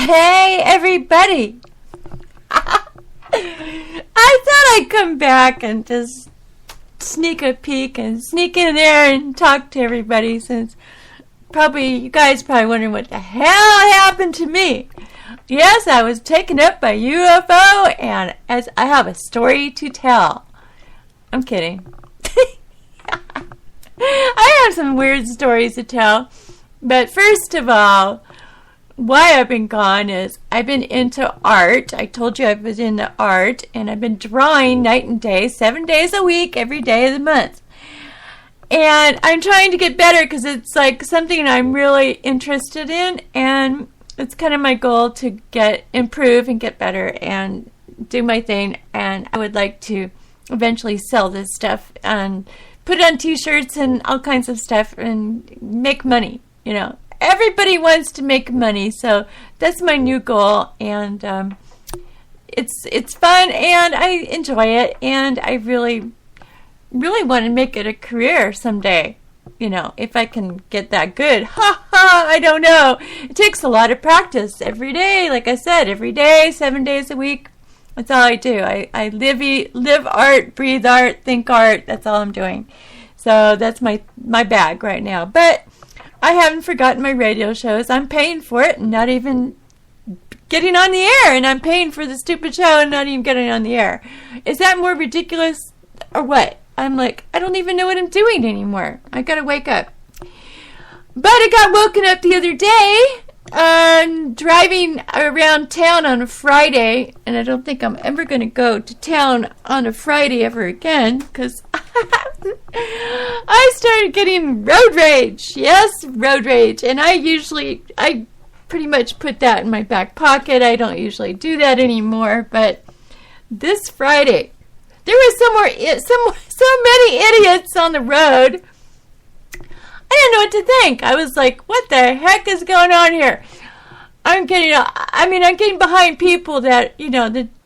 Hey, everybody. I thought I'd come back and just sneak a peek and sneak in there and talk to everybody, since you guys probably wondering what the hell happened to me. Yes, I was taken up by UFO, and as I have a story to tell. I'm kidding. I have some weird stories to tell. But first of all, why I've been gone is I've been into art. I told you I was into art, and I've been drawing night and day, 7 days a week, every day of the month. And I'm trying to get better because it's like something I'm really interested in, and it's kind of my goal to improve and get better and do my thing. And I would like to eventually sell this stuff and put it on t-shirts and all kinds of stuff and make money, Everybody wants to make money, so that's my new goal, and it's fun, and I enjoy it, and I really, really want to make it a career someday, if I can get that good. I don't know. It takes a lot of practice every day, like I said, every day, 7 days a week. That's all I do. I live art, breathe art, think art. That's all I'm doing. So that's my bag right now. But I haven't forgotten my radio shows. I'm paying for it and not even getting on the air. And I'm paying for the stupid show and not even getting on the air. Is that more ridiculous or what? I'm like, I don't even know what I'm doing anymore. I gotta wake up. But I got woken up the other day driving around town on a Friday, and I don't think I'm ever going to go to town on a Friday ever again, because I started getting road rage. Yes, road rage. And I pretty much put that in my back pocket. I don't usually do that anymore, but this Friday, there was so many idiots on the road. I didn't know what to think. I was like, what the heck is going on here? I'm getting behind people that, the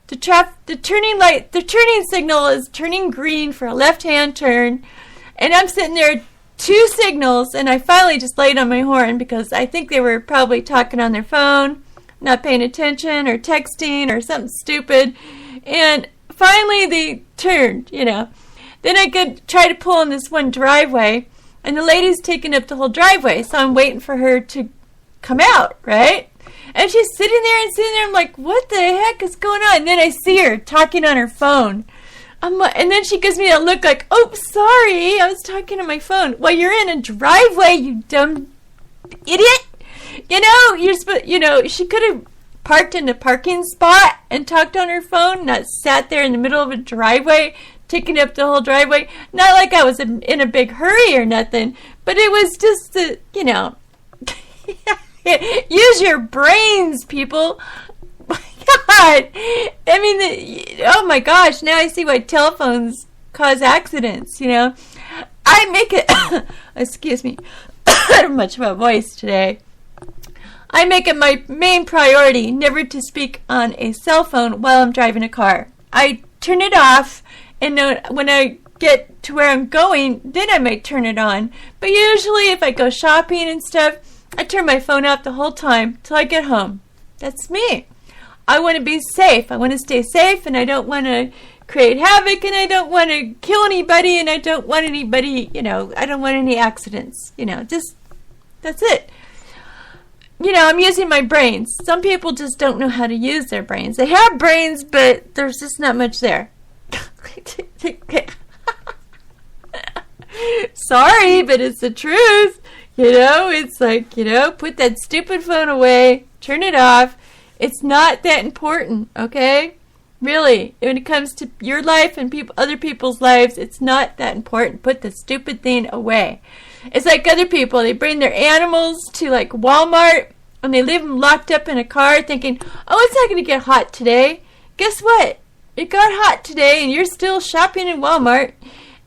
turning signal is turning green for a left-hand turn, and I'm sitting there, 2 signals, and I finally just laid on my horn because I think they were probably talking on their phone, not paying attention, or texting, or something stupid, and finally they turned, Then I could try to pull in this one driveway, and the lady's taking up the whole driveway, so I'm waiting for her to come out, right? And she's sitting there. I'm like, what the heck is going on? And then I see her talking on her phone. And then she gives me a look like, oh, sorry, I was talking on my phone. Well, you're in a driveway, you dumb idiot. She could have parked in a parking spot and talked on her phone, not sat there in the middle of a driveway, taking up the whole driveway. Not like I was in a big hurry or nothing, but it was just use your brains, people. My God. Oh my gosh, now I see why telephones cause accidents, I make it, excuse me, I don't have much of a voice today. I make it my main priority never to speak on a cell phone while I'm driving a car. I turn it off, and when I get to where I'm going, then I might turn it on. But usually if I go shopping and stuff, I turn my phone off the whole time till I get home. That's me. I want to be safe. I want to stay safe, and I don't want to create havoc, and I don't want to kill anybody, and I don't want anybody, I don't want any accidents. Just, that's it. I'm using my brains. Some people just don't know how to use their brains. They have brains, but there's just not much there. Sorry, but it's the truth. It's like, put that stupid phone away, turn it off. It's not that important, okay? Really, when it comes to your life and other people's lives, it's not that important. Put the stupid thing away. It's like other people, they bring their animals to like Walmart, and they leave them locked up in a car thinking, oh, it's not going to get hot today. Guess what? It got hot today, and you're still shopping in Walmart.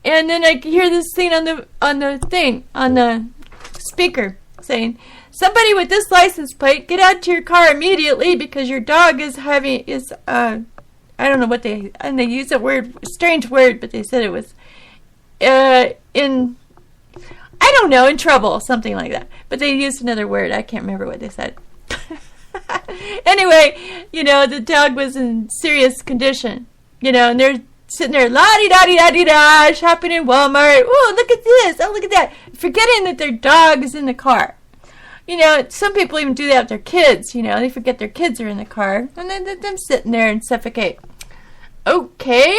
And then I hear this thing on the speaker saying, somebody with this license plate, get out to your car immediately because your dog is I don't know what they use a word, strange word, but they said it was in trouble, something like that. But they used another word. I can't remember what they said. Anyway, the dog was in serious condition, and they're sitting there la-di-da-di-da-di-da, shopping in Walmart. Oh, look at this. Oh, look at that. Forgetting that their dog is in the car. Some people even do that with their kids, they forget their kids are in the car, and then let them sitting there and suffocate. Okay.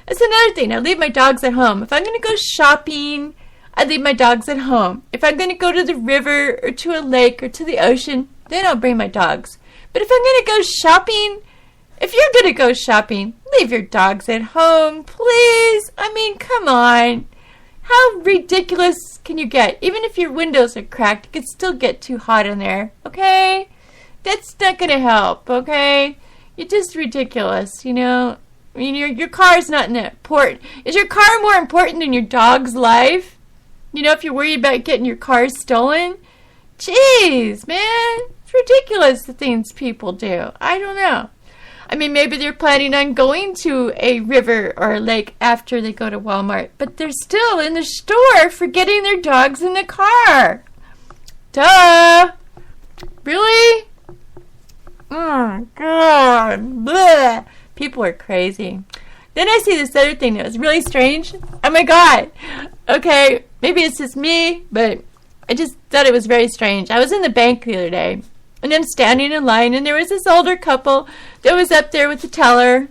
That's another thing. I leave my dogs at home. If I'm going to go shopping, I leave my dogs at home. If I'm going to go to the river or to a lake or to the ocean, then I'll bring my dogs. But if I'm going to go shopping, if you're going to go shopping, leave your dogs at home, please. I mean, come on. How ridiculous can you get? Even if your windows are cracked, it could still get too hot in there, okay? That's not going to help, okay? You're just ridiculous, I mean, your car is not important. Is your car more important than your dog's life? If you're worried about getting your car stolen? Jeez, man. It's ridiculous the things people do. I don't know. I mean, maybe they're planning on going to a river or a lake after they go to Walmart, but they're still in the store forgetting their dogs in the car. Duh. Really? Oh, God. Bleh. People are crazy. Then I see this other thing that was really strange. Oh, my God. Okay, maybe it's just me, but I just thought it was very strange. I was in the bank the other day, and I'm standing in line, and there was this older couple that was up there with the teller,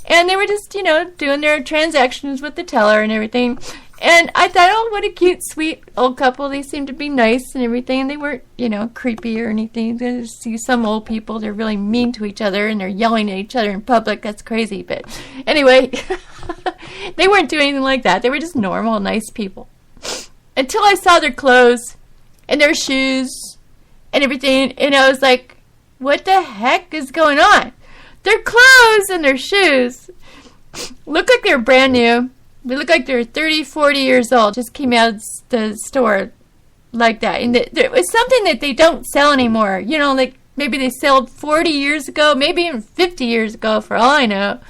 and they were just, doing their transactions with the teller and everything. And I thought, oh, what a cute, sweet old couple. They seemed to be nice and everything, and they weren't, creepy or anything. I see some old people, they're really mean to each other, and they're yelling at each other in public. That's crazy. But anyway, they weren't doing anything like that. They were just normal, nice people. Until I saw their clothes and their shoes and everything, and I was like, what the heck is going on? Their clothes and their shoes look like they're brand new. They look like they're 30, 40 years old. Just came out of the store like that. And it was something that they don't sell anymore. Like maybe they sold 40 years ago, maybe even 50 years ago for all I know.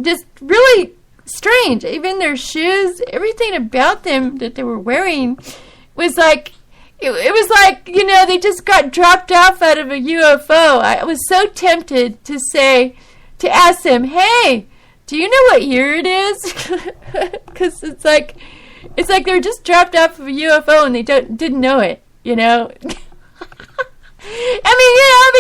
Just really strange. Even their shoes, everything about them that they were wearing was like, it was like, they just got dropped off out of a UFO. I was so tempted to ask them, hey, do you know what year it is? Because it's like they're just dropped off of a UFO and they didn't know it, I mean,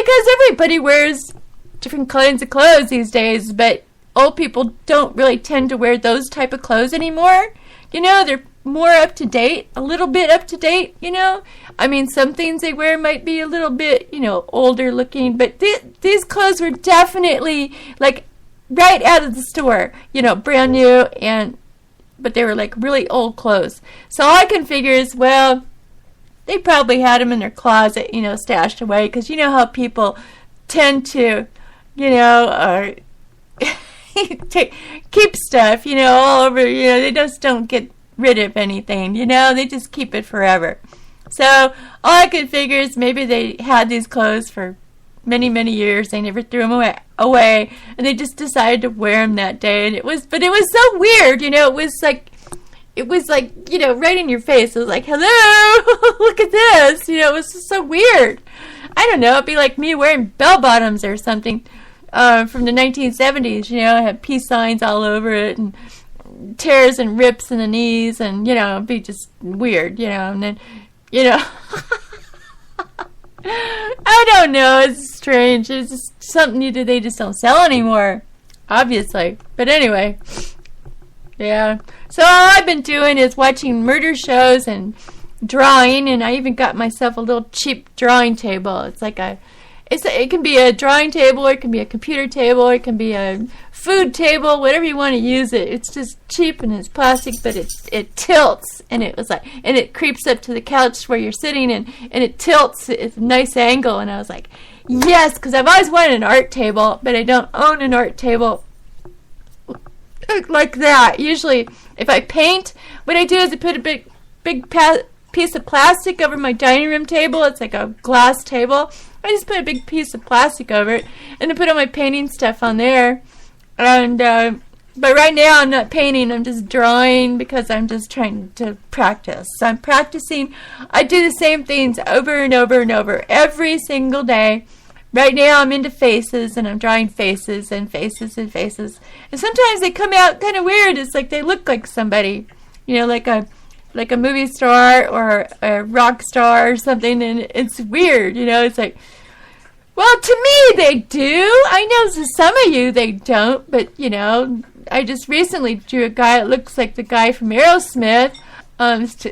because everybody wears different kinds of clothes these days, but old people don't really tend to wear those type of clothes anymore. They're more up to date, a little bit up to date, I mean, some things they wear might be a little bit, older looking, but these clothes were definitely like right out of the store, brand new, but they were like really old clothes. So all I can figure is, well, they probably had them in their closet, stashed away, because you know how people tend to, keep stuff, all over, they just don't get rid of anything, they just keep it forever. So all I could figure is maybe they had these clothes for many, many years. They never threw them away, and they just decided to wear them that day. And it was so weird, it was like, right in your face. It was like, hello, look at this, it was just so weird. I don't know, it'd be like me wearing bell bottoms or something from the 1970s, I had peace signs all over it, and tears and rips in the knees, and, it'd be just weird, and then, I don't know. It's strange. It's just something they just don't sell anymore, obviously. But anyway, yeah. So all I've been doing is watching murder shows and drawing, and I even got myself a little cheap drawing table. It's like it can be a drawing table, or it can be a computer table, or it can be a food table, whatever you want to use it. It's just cheap and it's plastic, but it tilts, and it creeps up to the couch where you're sitting, and it tilts. It's a nice angle, and I was like, yes, because I've always wanted an art table, but I don't own an art table like that. Usually, if I paint, what I do is I put a big piece of plastic over my dining room table. It's like a glass table. I just put a big piece of plastic over it, and I put all my painting stuff on there. And but right now I'm not painting, I'm just drawing, because I'm just trying to practice. So I'm practicing. I do the same things over and over and over every single day. right now I'm into faces, and I'm drawing faces and faces and faces. And sometimes they come out kind of weird. It's like they look like somebody, like a movie star or a rock star or something, and it's weird, It's like, well, to me they do. I know to some of you they don't, but I just recently drew a guy that looks like the guy from Aerosmith,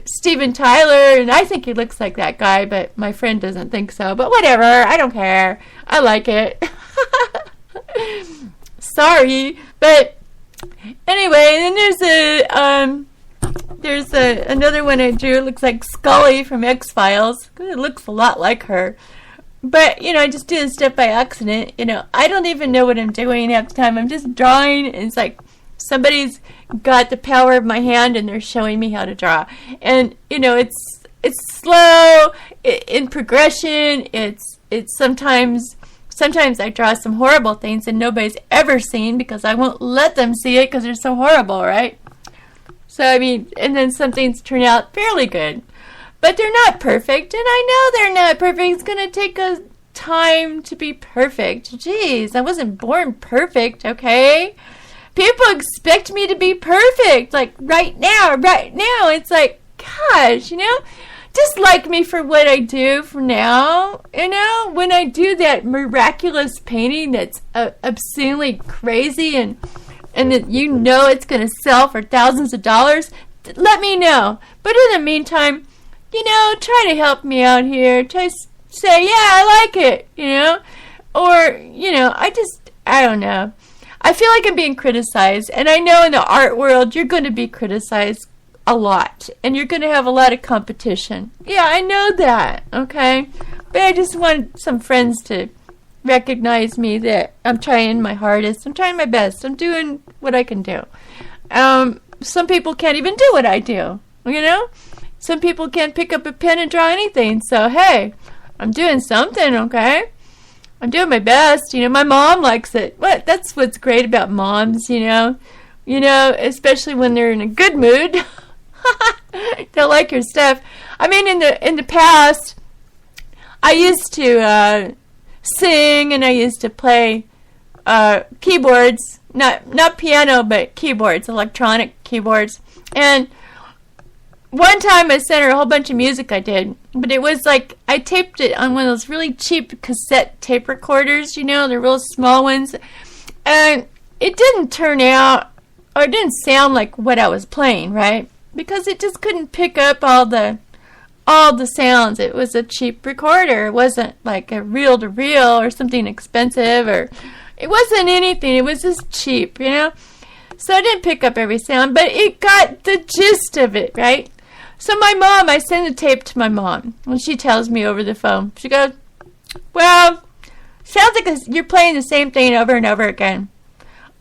Steven Tyler, and I think he looks like that guy, but my friend doesn't think so. But whatever, I don't care. I like it. Sorry, but anyway, and then there's another one I drew. It looks like Scully from X-Files. It looks a lot like her. But, I just do this stuff by accident. I don't even know what I'm doing half the time. I'm just drawing, and it's like somebody's got the power of my hand, and they're showing me how to draw. And, it's slow in progression. It's sometimes I draw some horrible things that nobody's ever seen because I won't let them see it because they're so horrible, right? So, and then some things turn out fairly good. But they're not perfect, and I know they're not perfect. It's going to take a time to be perfect. Jeez, I wasn't born perfect, okay? People expect me to be perfect, like right now. It's like, gosh, just like me for what I do for now. When I do that miraculous painting that's obscenely crazy and that it's going to sell for thousands of dollars, let me know. But in the meantime, try to help me out here. Try to say, yeah, I like it, Or, I don't know. I feel like I'm being criticized. And I know in the art world, you're going to be criticized a lot. And you're going to have a lot of competition. Yeah, I know that, okay? But I just want some friends to recognize me that I'm trying my hardest. I'm trying my best. I'm doing what I can do. Some people can't even do what I do, Some people can't pick up a pen and draw anything. So, hey, I'm doing something, okay? I'm doing my best. My mom likes it. That's what's great about moms, especially when they're in a good mood. They'll like your stuff. In the past, I used to sing, and I used to play keyboards. Not piano, but keyboards, electronic keyboards. And one time I sent her a whole bunch of music I did, but it was like I taped it on one of those really cheap cassette tape recorders, they're real small ones, and it didn't turn out, or it didn't sound like what I was playing, right? Because it just couldn't pick up all the sounds. It was a cheap recorder. It wasn't like a reel-to-reel or something expensive, or it wasn't anything. It was just cheap, So I didn't pick up every sound, but it got the gist of it, right? So I send the tape to my mom, and she tells me over the phone. She goes, well, sounds like you're playing the same thing over and over again.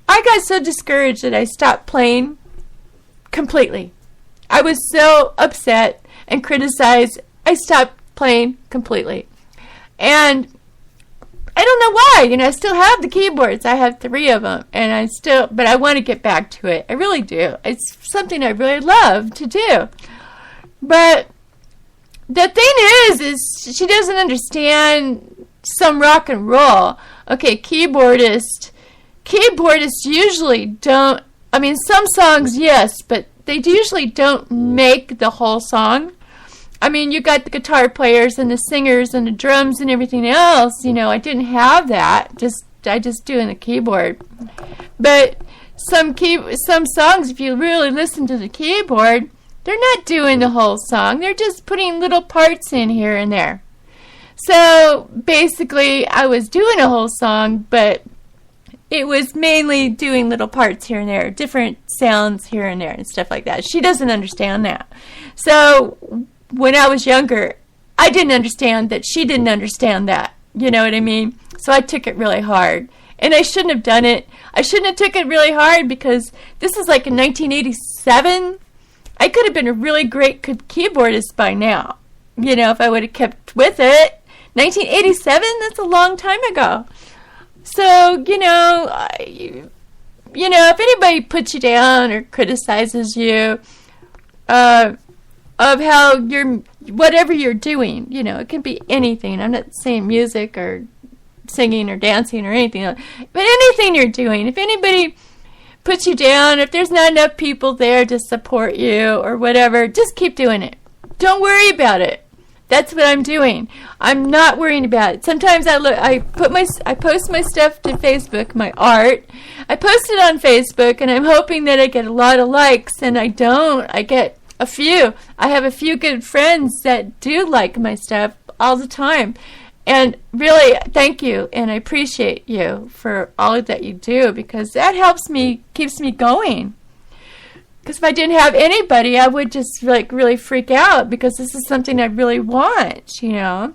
I got so discouraged that I stopped playing completely. I was so upset and criticized, I stopped playing completely. And I don't know why. I still have the keyboards. I have 3 of them, and but I want to get back to it. I really do. It's something I really love to do. But the thing is she doesn't understand some rock and roll. Okay, keyboardists usually don't, some songs, yes, but they usually don't make the whole song. You got the guitar players and the singers and the drums and everything else. I didn't have that. I just do in the keyboard. But some songs, if you really listen to the keyboard, they're not doing the whole song. They're just putting little parts in here and there. So basically, I was doing a whole song, but it was mainly doing little parts here and there, different sounds here and there and stuff like that. She doesn't understand that. So when I was younger, I didn't understand that she didn't understand that. You know what I mean? So I took it really hard. And I shouldn't have done it. I shouldn't have took it really hard because this is like in 1987. I could have been a really great keyboardist by now, if I would have kept with it. 1987, that's a long time ago. So, if anybody puts you down or criticizes you of how whatever you're doing, it can be anything. I'm not saying music or singing or dancing or anything. But anything you're doing, if anybody puts you down, if there's not enough people there to support you or whatever, just keep doing it. Don't worry about it. That's what I'm doing. I'm not worrying about it. Sometimes I post my stuff to Facebook, my art. I post it on Facebook, and I'm hoping that I get a lot of likes, and I don't. I get a few. I have a few good friends that do like my stuff all the time. And really, thank you, and I appreciate you for all that you do, because that helps me, keeps me going. Because if I didn't have anybody, I would just like really freak out, because this is something I really want, you know.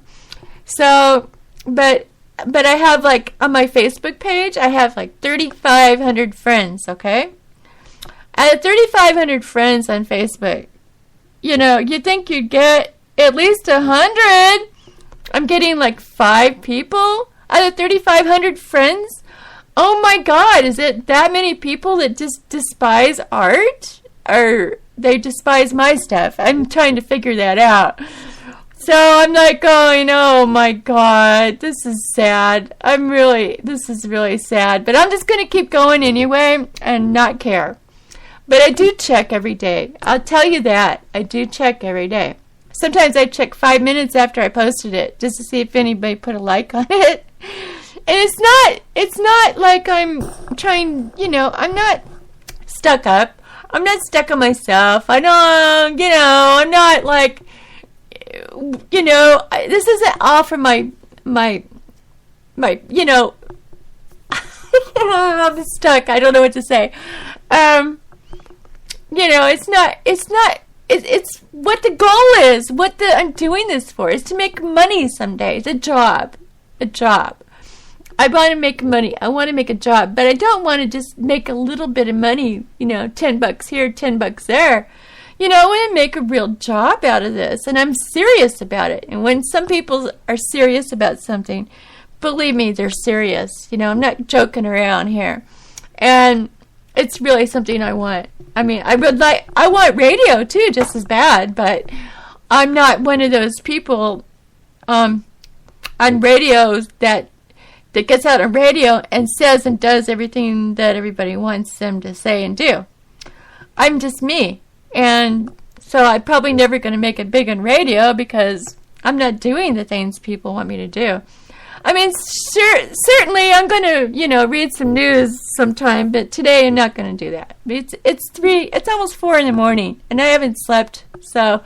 So, but I have like on my Facebook page, I have like 3,500 friends, okay? Out of 3,500 friends on Facebook, you know, you'd think you'd get at least 100. I'm getting like 5 people out of 3,500 friends. Oh my God, is it that many people that just despise art? Or they despise my stuff? I'm trying to figure that out. So I'm like going, oh my God, this is sad. This is really sad. But I'm just going to keep going anyway and not care. But I do check every day. I'll tell you that. I do check every day. Sometimes I check 5 minutes after I posted it just to see if anybody put a like on it. And it's not like I'm trying, you know, I'm not stuck up. I'm not stuck on myself. I don't, you know, I'm not like, you know, this isn't all for my, you know, I'm stuck. I don't know what to say. You know, it's what the goal is, I'm doing this for is to make money someday. It's a job. I want to make money. I want to make a job, but I don't want to just make a little bit of money, you know, $10 here, $10 there. You know, I want to make a real job out of this, and I'm serious about it. And when some people are serious about something, believe me, they're serious. You know, I'm not joking around here. And it's really something I want. I mean, I want radio too, just as bad, but I'm not one of those people on radios that gets out on radio and says and does everything that everybody wants them to say and do. I'm just me. And so I'm probably never going to make it big on radio because I'm not doing the things people want me to do. I mean, certainly I'm going to, you know, read some news sometime, but today I'm not going to do that. It's almost 4 in the morning, and I haven't slept, so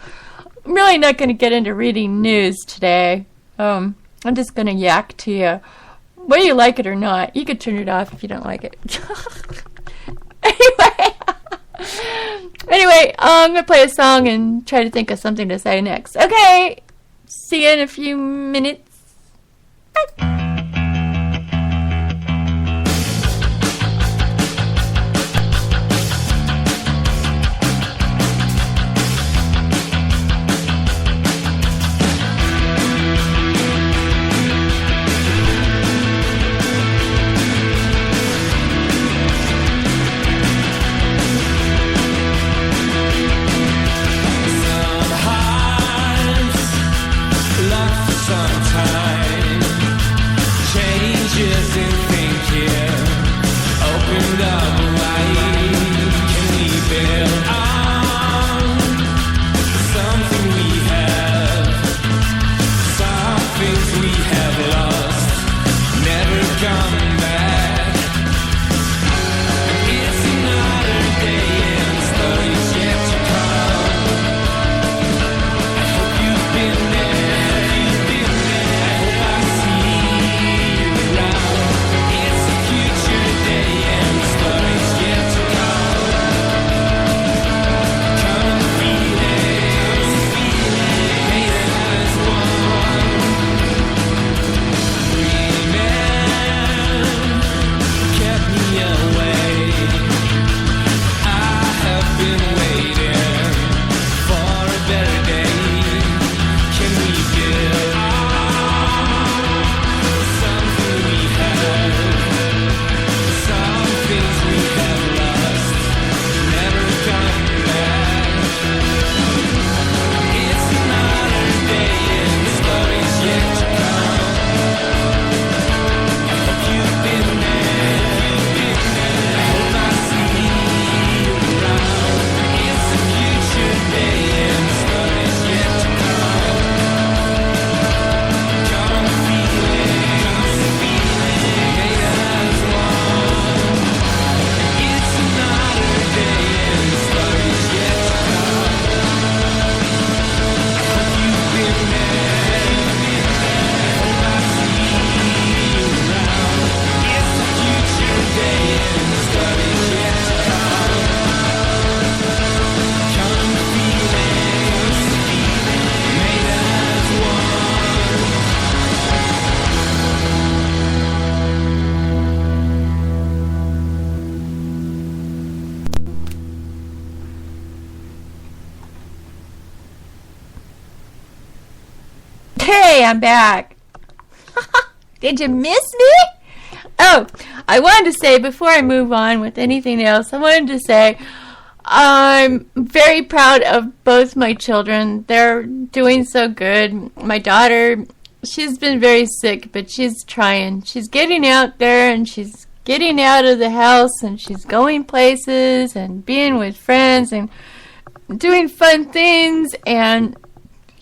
I'm really not going to get into reading news today. I'm just going to yak to you. Whether you like it or not, you could turn it off if you don't like it. Anyway, I'm going to play a song and try to think of something to say next. Okay, see you in a few minutes. Bye. Sometimes Okay, I'm back. Did you miss me? Oh, I wanted to say, before I move on with anything else, I wanted to say I'm very proud of both my children. They're doing so good. My daughter, she's been very sick, but she's trying. She's getting out there, and she's getting out of the house, and she's going places and being with friends and doing fun things. And,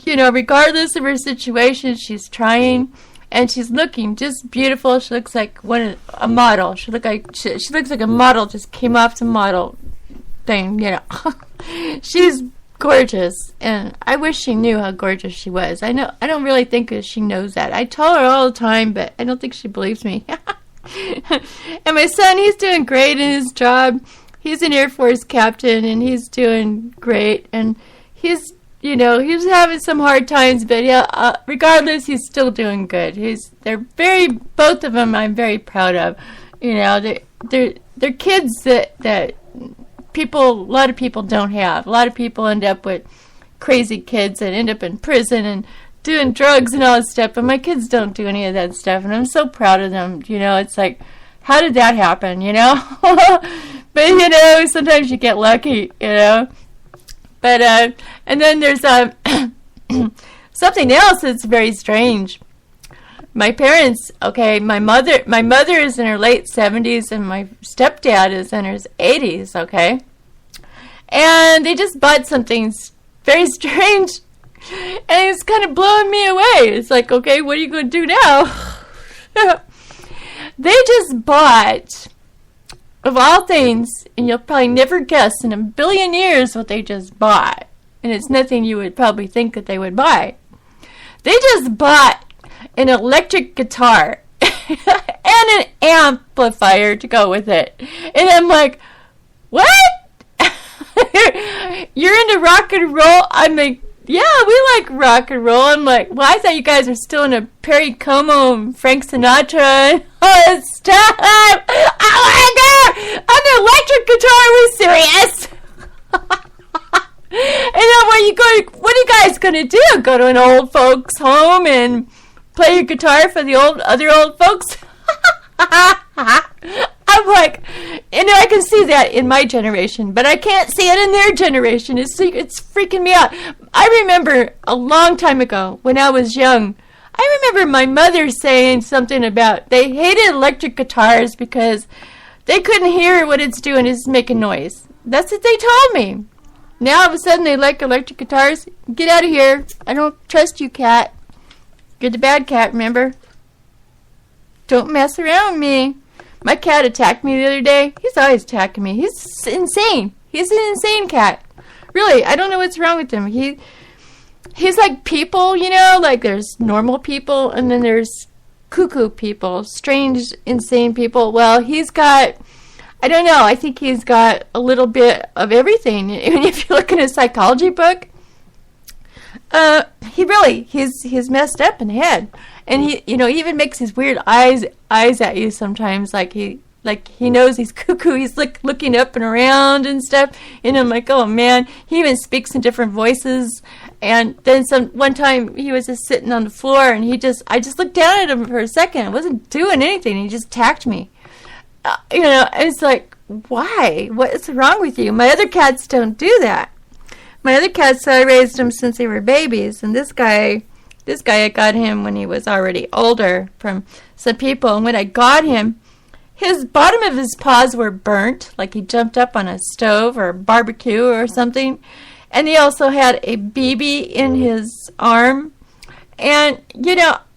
you know, regardless of her situation, she's trying. And she's looking just beautiful. She looks like a model. She looks like a model just came off the model thing, you know. She's gorgeous, and I wish she knew how gorgeous she was. I don't really think that she knows that. I tell her all the time, but I don't think she believes me. And my son, he's doing great in his job. He's an Air Force captain, and he's doing great. And he's having some hard times, but yeah, regardless, he's still doing good. Both of them I'm very proud of. You know, they're kids that a lot of people don't have. A lot of people end up with crazy kids that end up in prison and doing drugs and all that stuff, but my kids don't do any of that stuff, and I'm so proud of them. You know, it's like, how did that happen, you know? But, you know, sometimes you get lucky, you know? But, and then there's something else that's very strange. My parents, okay, my mother is in her late 70s, and my stepdad is in his 80s, okay? And they just bought something very strange, and it's kind of blowing me away. It's like, okay, what are you going to do now? They just bought, of all things, and you'll probably never guess in a billion years what they just bought, and it's nothing you would probably think that they would buy. They just bought an electric guitar and an amplifier to go with it. And I'm like, what? You're into rock and roll? I'm like, yeah, we like rock and roll. I'm like, well, I thought you guys were still into Perry Como and Frank Sinatra and all that stuff. Oh my God! An electric guitar? Are we serious? And then what are you guys gonna do? Go to an old folks home and play your guitar for the other old folks? I'm like, and I can see that in my generation, but I can't see it in their generation. It's freaking me out. I remember a long time ago when I was young, I remember my mother saying something about they hated electric guitars because they couldn't hear what it's doing. It's making noise. That's what they told me. Now all of a sudden they like electric guitars. Get out of here. I don't trust you, cat. You're the bad cat, remember? Don't mess around with me. My cat attacked me the other day. He's always attacking me. He's insane. He's an insane cat. Really, I don't know what's wrong with him. He's like people, you know, like there's normal people and then there's cuckoo people, strange, insane people. Well, he's got, I don't know, I think he's got a little bit of everything. Even if you look in a psychology book, he's messed up in the head. And he even makes his weird eyes at you sometimes, like he knows he's cuckoo. He's like looking up and around and stuff. And I'm like, oh man. He even speaks in different voices. And then one time he was just sitting on the floor, and I just looked down at him for a second. I wasn't doing anything. He just attacked me. It's like, why? What is wrong with you? My other cats don't do that. My other cats, I raised them since they were babies, and this guy, I got him when he was already older from some people. And when I got him, his bottom of his paws were burnt, like he jumped up on a stove or a barbecue or something. And he also had a BB in his arm. And,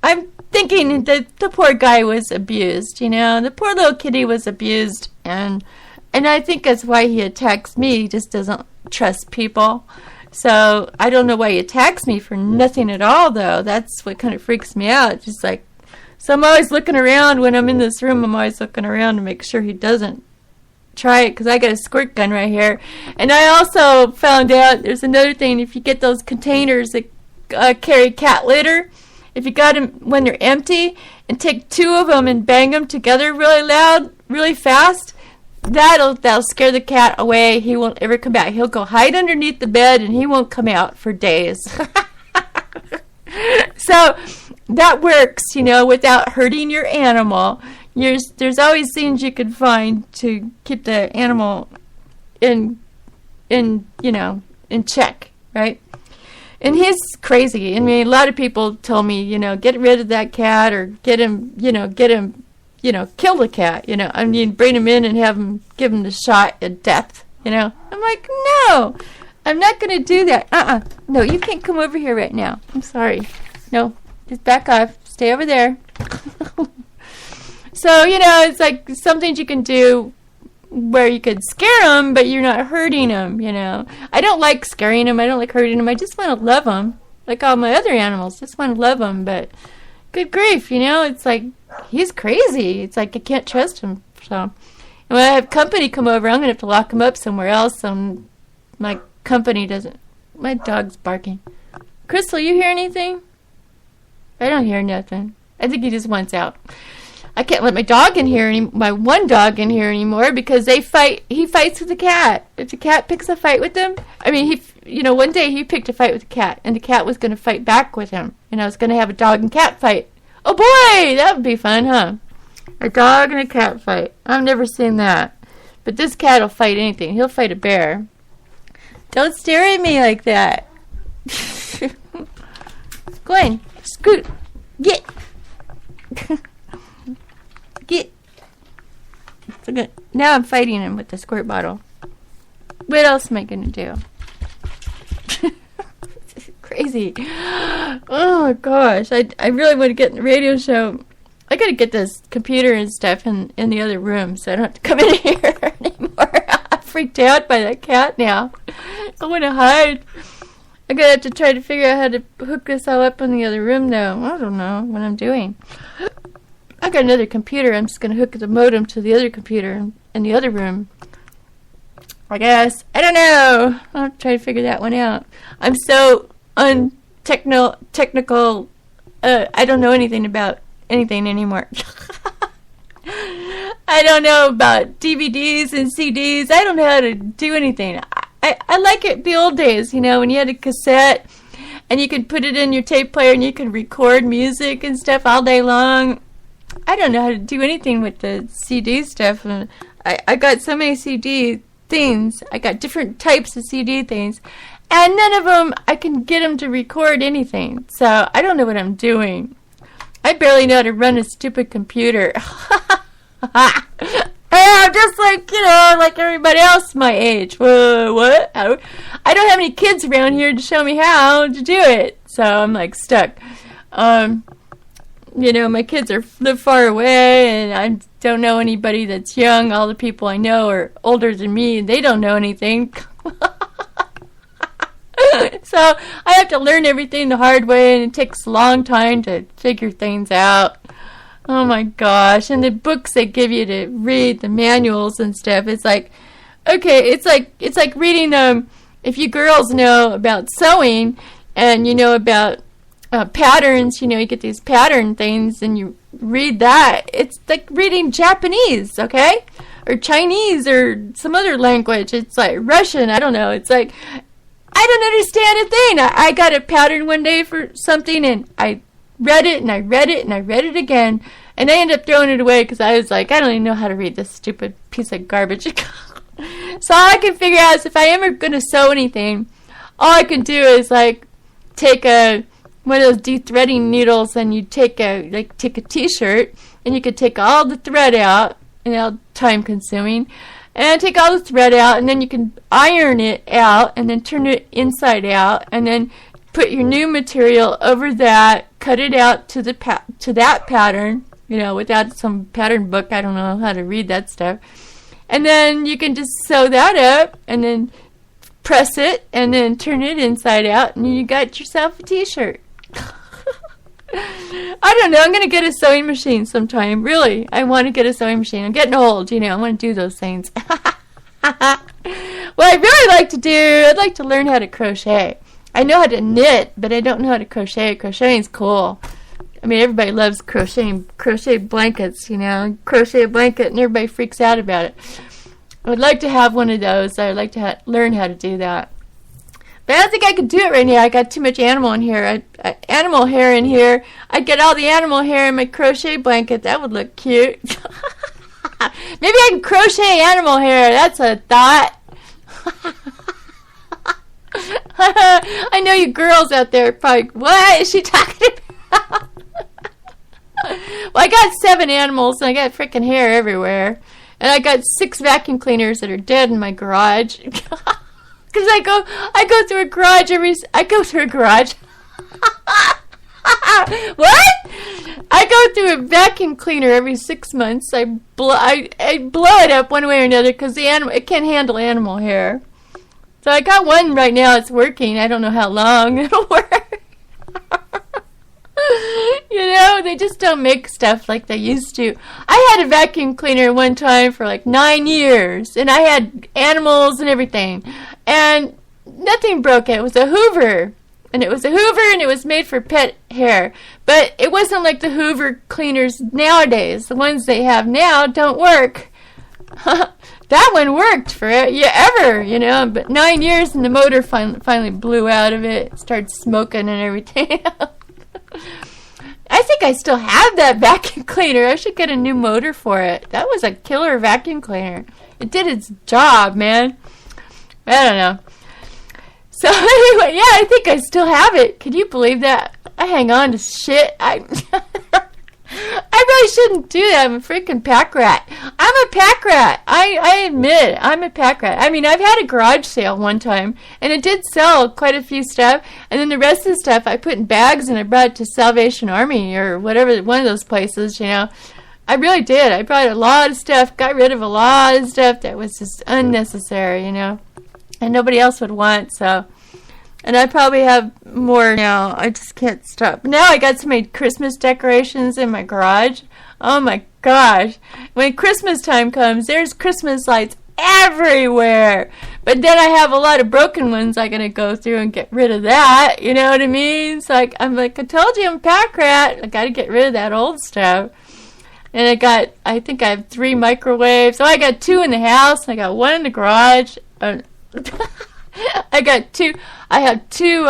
I'm thinking that the poor guy was abused, the poor little kitty was abused. And I think that's why he attacks me. He just doesn't trust people. So I don't know why he attacks me for nothing at all, though. That's what kind of freaks me out. Just like, so I'm always looking around when I'm in this room. I'm always looking around to make sure he doesn't try it, because I got a squirt gun right here. And I also found out there's another thing. If you get those containers that carry cat litter, if you got them when they're empty, and take two of them and bang them together really loud, really fast, that'll scare the cat away. He won't ever come back. He'll go hide underneath the bed, and he won't come out for days. So that works, without hurting your animal. There's always things you can find to keep the animal in check, right? And he's crazy. I mean, a lot of people tell me, get rid of that cat, or kill the cat, I mean, bring him in and give him the shot at death, I'm like, no, I'm not going to do that. No, you can't come over here right now. I'm sorry. No, just back off. Stay over there. So, it's like some things you can do where you could scare them, but you're not hurting them, I don't like scaring them. I don't like hurting them. I just want to love them, like all my other animals. Just want to love them, but good grief, it's like he's crazy. It's like I can't trust him. So, and when I have company come over, I'm going to have to lock him up somewhere else. My company doesn't. My dog's barking. Crystal, you hear anything? I don't hear nothing. I think he just wants out. I can't let my one dog in here anymore, because they fight. He fights with the cat. If the cat picks a fight with him, I mean, one day he picked a fight with the cat, and the cat was going to fight back with him, and I was going to have a dog and cat fight. Oh boy, that would be fun, huh? A dog and a cat fight. I've never seen that. But this cat will fight anything. He'll fight a bear. Don't stare at me like that. Go on, scoot, get. Get. So good. Now I'm fighting him with the squirt bottle. What else am I going to do? Crazy. Oh my gosh. I really want to get in the radio show. I got to get this computer and stuff in the other room, so I don't have to come in here anymore. I'm freaked out by that cat now. I want to hide. I'm going to have to try to figure out how to hook this all up in the other room, though. I don't know what I'm doing. I got another computer. I'm just going to hook the modem to the other computer in the other room, I guess. I don't know. I'll try to figure that one out. I'm so technical. I don't know anything about anything anymore. I don't know about DVDs and CDs. I don't know how to do anything. I like it the old days, when you had a cassette and you could put it in your tape player and you could record music and stuff all day long. I don't know how to do anything with the CD stuff. I got so many CD things. I got different types of CD things. And none of them, I can get them to record anything. So I don't know what I'm doing. I barely know how to run a stupid computer. I'm just like, like everybody else my age. What? I don't have any kids around here to show me how to do it. So I'm like stuck. My kids live far away, and I don't know anybody that's young. All the people I know are older than me, and they don't know anything. So I have to learn everything the hard way, and it takes a long time to figure things out. Oh my gosh. And the books they give you to read, the manuals and stuff, it's like, okay, it's like reading, if you girls know about sewing, and you know about patterns, you get these pattern things and you read that. It's like reading Japanese, okay? Or Chinese or some other language. It's like Russian, I don't know. It's like, I don't understand a thing. I got a pattern one day for something and I read it and I read it and I read it again. And I ended up throwing it away because I was like, I don't even know how to read this stupid piece of garbage. So all I can figure out is if I ever going to sew anything, all I can do is like take one of those de-threading needles and you take a t-shirt and you could take all the thread out, and time consuming, and take all the thread out, and then you can iron it out and then turn it inside out and then put your new material over that, cut it out to that pattern, without some pattern book. I don't know how to read that stuff. And then you can just sew that up and then press it and then turn it inside out and you got yourself a t-shirt. I don't know. I'm going to get a sewing machine sometime. Really, I want to get a sewing machine. I'm getting old, I want to do those things. What I'd really like to do, I'd like to learn how to crochet. I know how to knit, but I don't know how to crochet. Crocheting's cool. I mean, everybody loves crocheting. Crochet blankets, Crochet a blanket and everybody freaks out about it. I'd like to have one of those. I'd like to learn how to do that. But I don't think I could do it right now. I got too much animal in here. Animal hair in here. I'd get all the animal hair in my crochet blanket. That would look cute. Maybe I can crochet animal hair. That's a thought. I know you girls out there are probably, what is she talking about? Well, I got 7 animals and I got freaking hair everywhere. And I got 6 vacuum cleaners that are dead in my garage. Because I go through a garage What? I go through a vacuum cleaner every 6 months. I blow it up one way or another because it can't handle animal hair. So I got one right now that's working. I don't know how long it'll work. You know, they just don't make stuff like they used to. I had a vacuum cleaner one time for like 9 years, and I had animals and everything, and nothing broke it. It was a Hoover, and it was made for pet hair, but it wasn't like the Hoover cleaners nowadays. The ones they have now don't work. That one worked for it, you know, but 9 years and the motor finally blew out of it, started smoking and everything. I think I still have that vacuum cleaner. I should get a new motor for it. That was a killer vacuum cleaner. It did its job, man. I don't know. So anyway, yeah, I think I still have it. Can you believe that? I hang on to shit. I really shouldn't do that. I'm a freaking pack rat. I'm a pack rat. I admit it. I'm a pack rat. I mean, I've had a garage sale one time, and it did sell quite a few stuff, and then the rest of the stuff I put in bags and I brought it to Salvation Army or whatever, one of those places, you know. I really did. I brought a lot of stuff, got rid of a lot of stuff that was just unnecessary, you know, and nobody else would want, so... And I probably have more now. I just can't stop. Now I got so many Christmas decorations in my garage. Oh my gosh. When Christmas time comes, there's Christmas lights everywhere. But then I have a lot of broken ones I gotta go through and get rid of that. You know what I mean? So I'm like, I told you I'm a pack rat. I gotta get rid of that old stuff. And I think I have 3 microwaves. So I got 2 in the house. And I got 1 in the garage. I have 2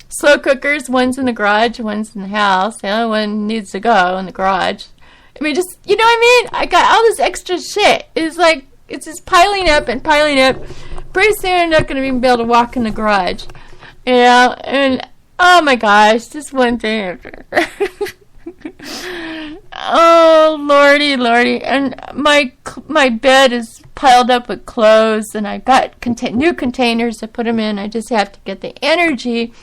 slow cookers. One's in the garage, one's in the house. The other one needs to go in the garage. I mean, just, you know what I mean? I got all this extra shit. It's like, it's just piling up and piling up. Pretty soon I'm not going to even be able to walk in the garage. You know, and oh my gosh, just one thing after. Oh, lordy, lordy. And my bed is piled up with clothes, and I got new containers to put them in. I just have to get the energy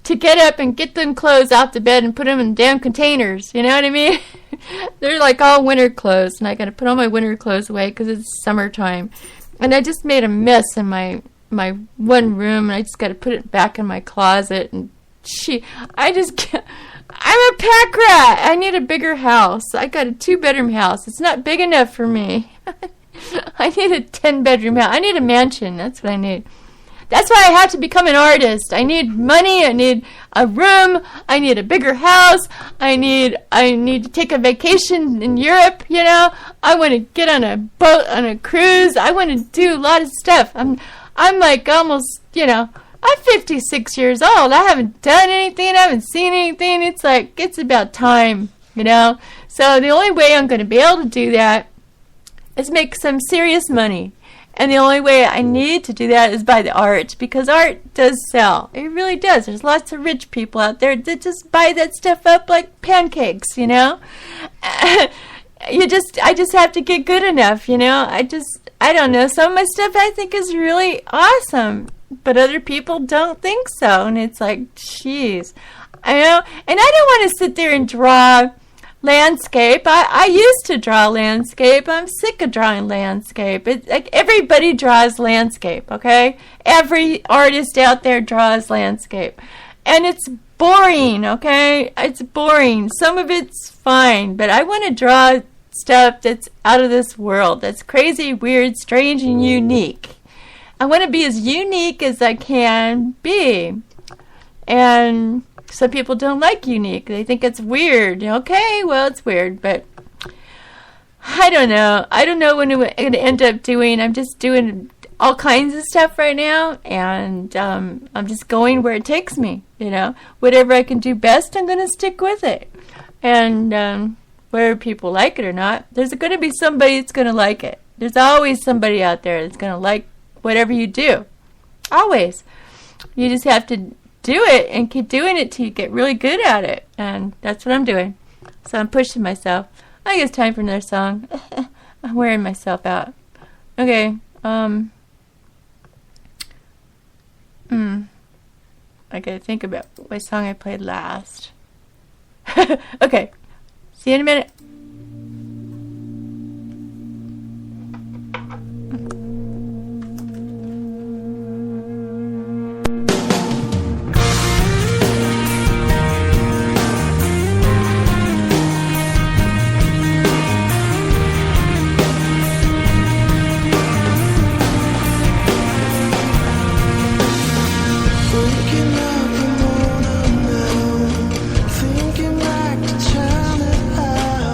to get up and get them clothes off the bed and put them in damn containers. You know what I mean? They're like all winter clothes, and I got to put all my winter clothes away because it's summertime. And I just made a mess in my one room, and I just got to put it back in my closet. And I just can't. I'm a pack rat. I need a bigger house. I got a 2-bedroom house. It's not big enough for me. I need a 10-bedroom house. I need a mansion. That's what I need. That's why I have to become an artist. I need money. I need a room. I need a bigger house. I need to take a vacation in Europe, you know. I want to get on a boat, on a cruise. I want to do a lot of stuff. I'm like almost, you know, I'm 56 years old. I haven't done anything. I haven't seen anything. It's like, it's about time, you know. So the only way I'm going to be able to do that is make some serious money. And the only way I need to do that is buy the art, because art does sell. It really does. There's lots of rich people out there that just buy that stuff up like pancakes, you know. I just have to get good enough, you know. I don't know. Some of my stuff I think is really awesome, but other people don't think so. And it's like, jeez. I know. And I don't want to sit there and draw landscape. I used to draw landscape. I'm sick of drawing landscape. It's like everybody draws landscape, okay? Every artist out there draws landscape. And it's boring, okay? It's boring. Some of it's fine, but I want to draw stuff that's out of this world, that's crazy, weird, strange, and unique. I want to be as unique as I can be. And some people don't like unique. They think it's weird. Okay, well, it's weird, but I don't know. I don't know what I'm going to end up doing. I'm just doing all kinds of stuff right now, and I'm just going where it takes me. Whatever I can do best, I'm going to stick with it. And whether people like it or not, there's going to be somebody that's going to like it. There's always somebody out there that's going to like whatever you do. Always. You just have to do it and keep doing it till you get really good at it. And that's what I'm doing. So I'm pushing myself. I think it's time for another song. I'm wearing myself out. Okay. I gotta think about what song I played last. Okay. See you in a minute. Thinking back to China.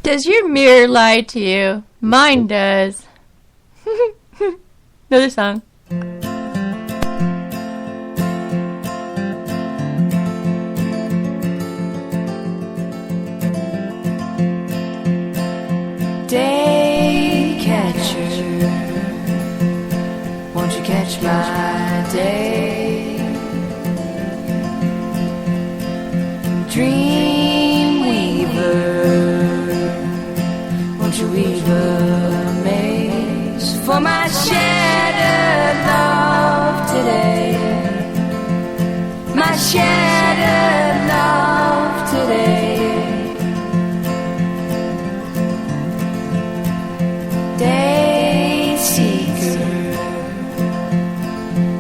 Does your mirror lie to you? Mine does. Another song. Day catcher, won't you catch my day? Dream weaver, won't you weave a maze for my shattered love today? My shattered love today. Day seeker,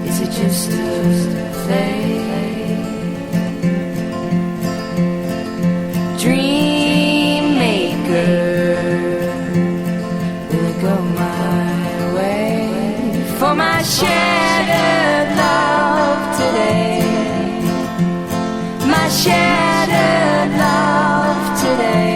is it just a phase? Dream maker, will it go my way? For my shattered love today. My shattered love today.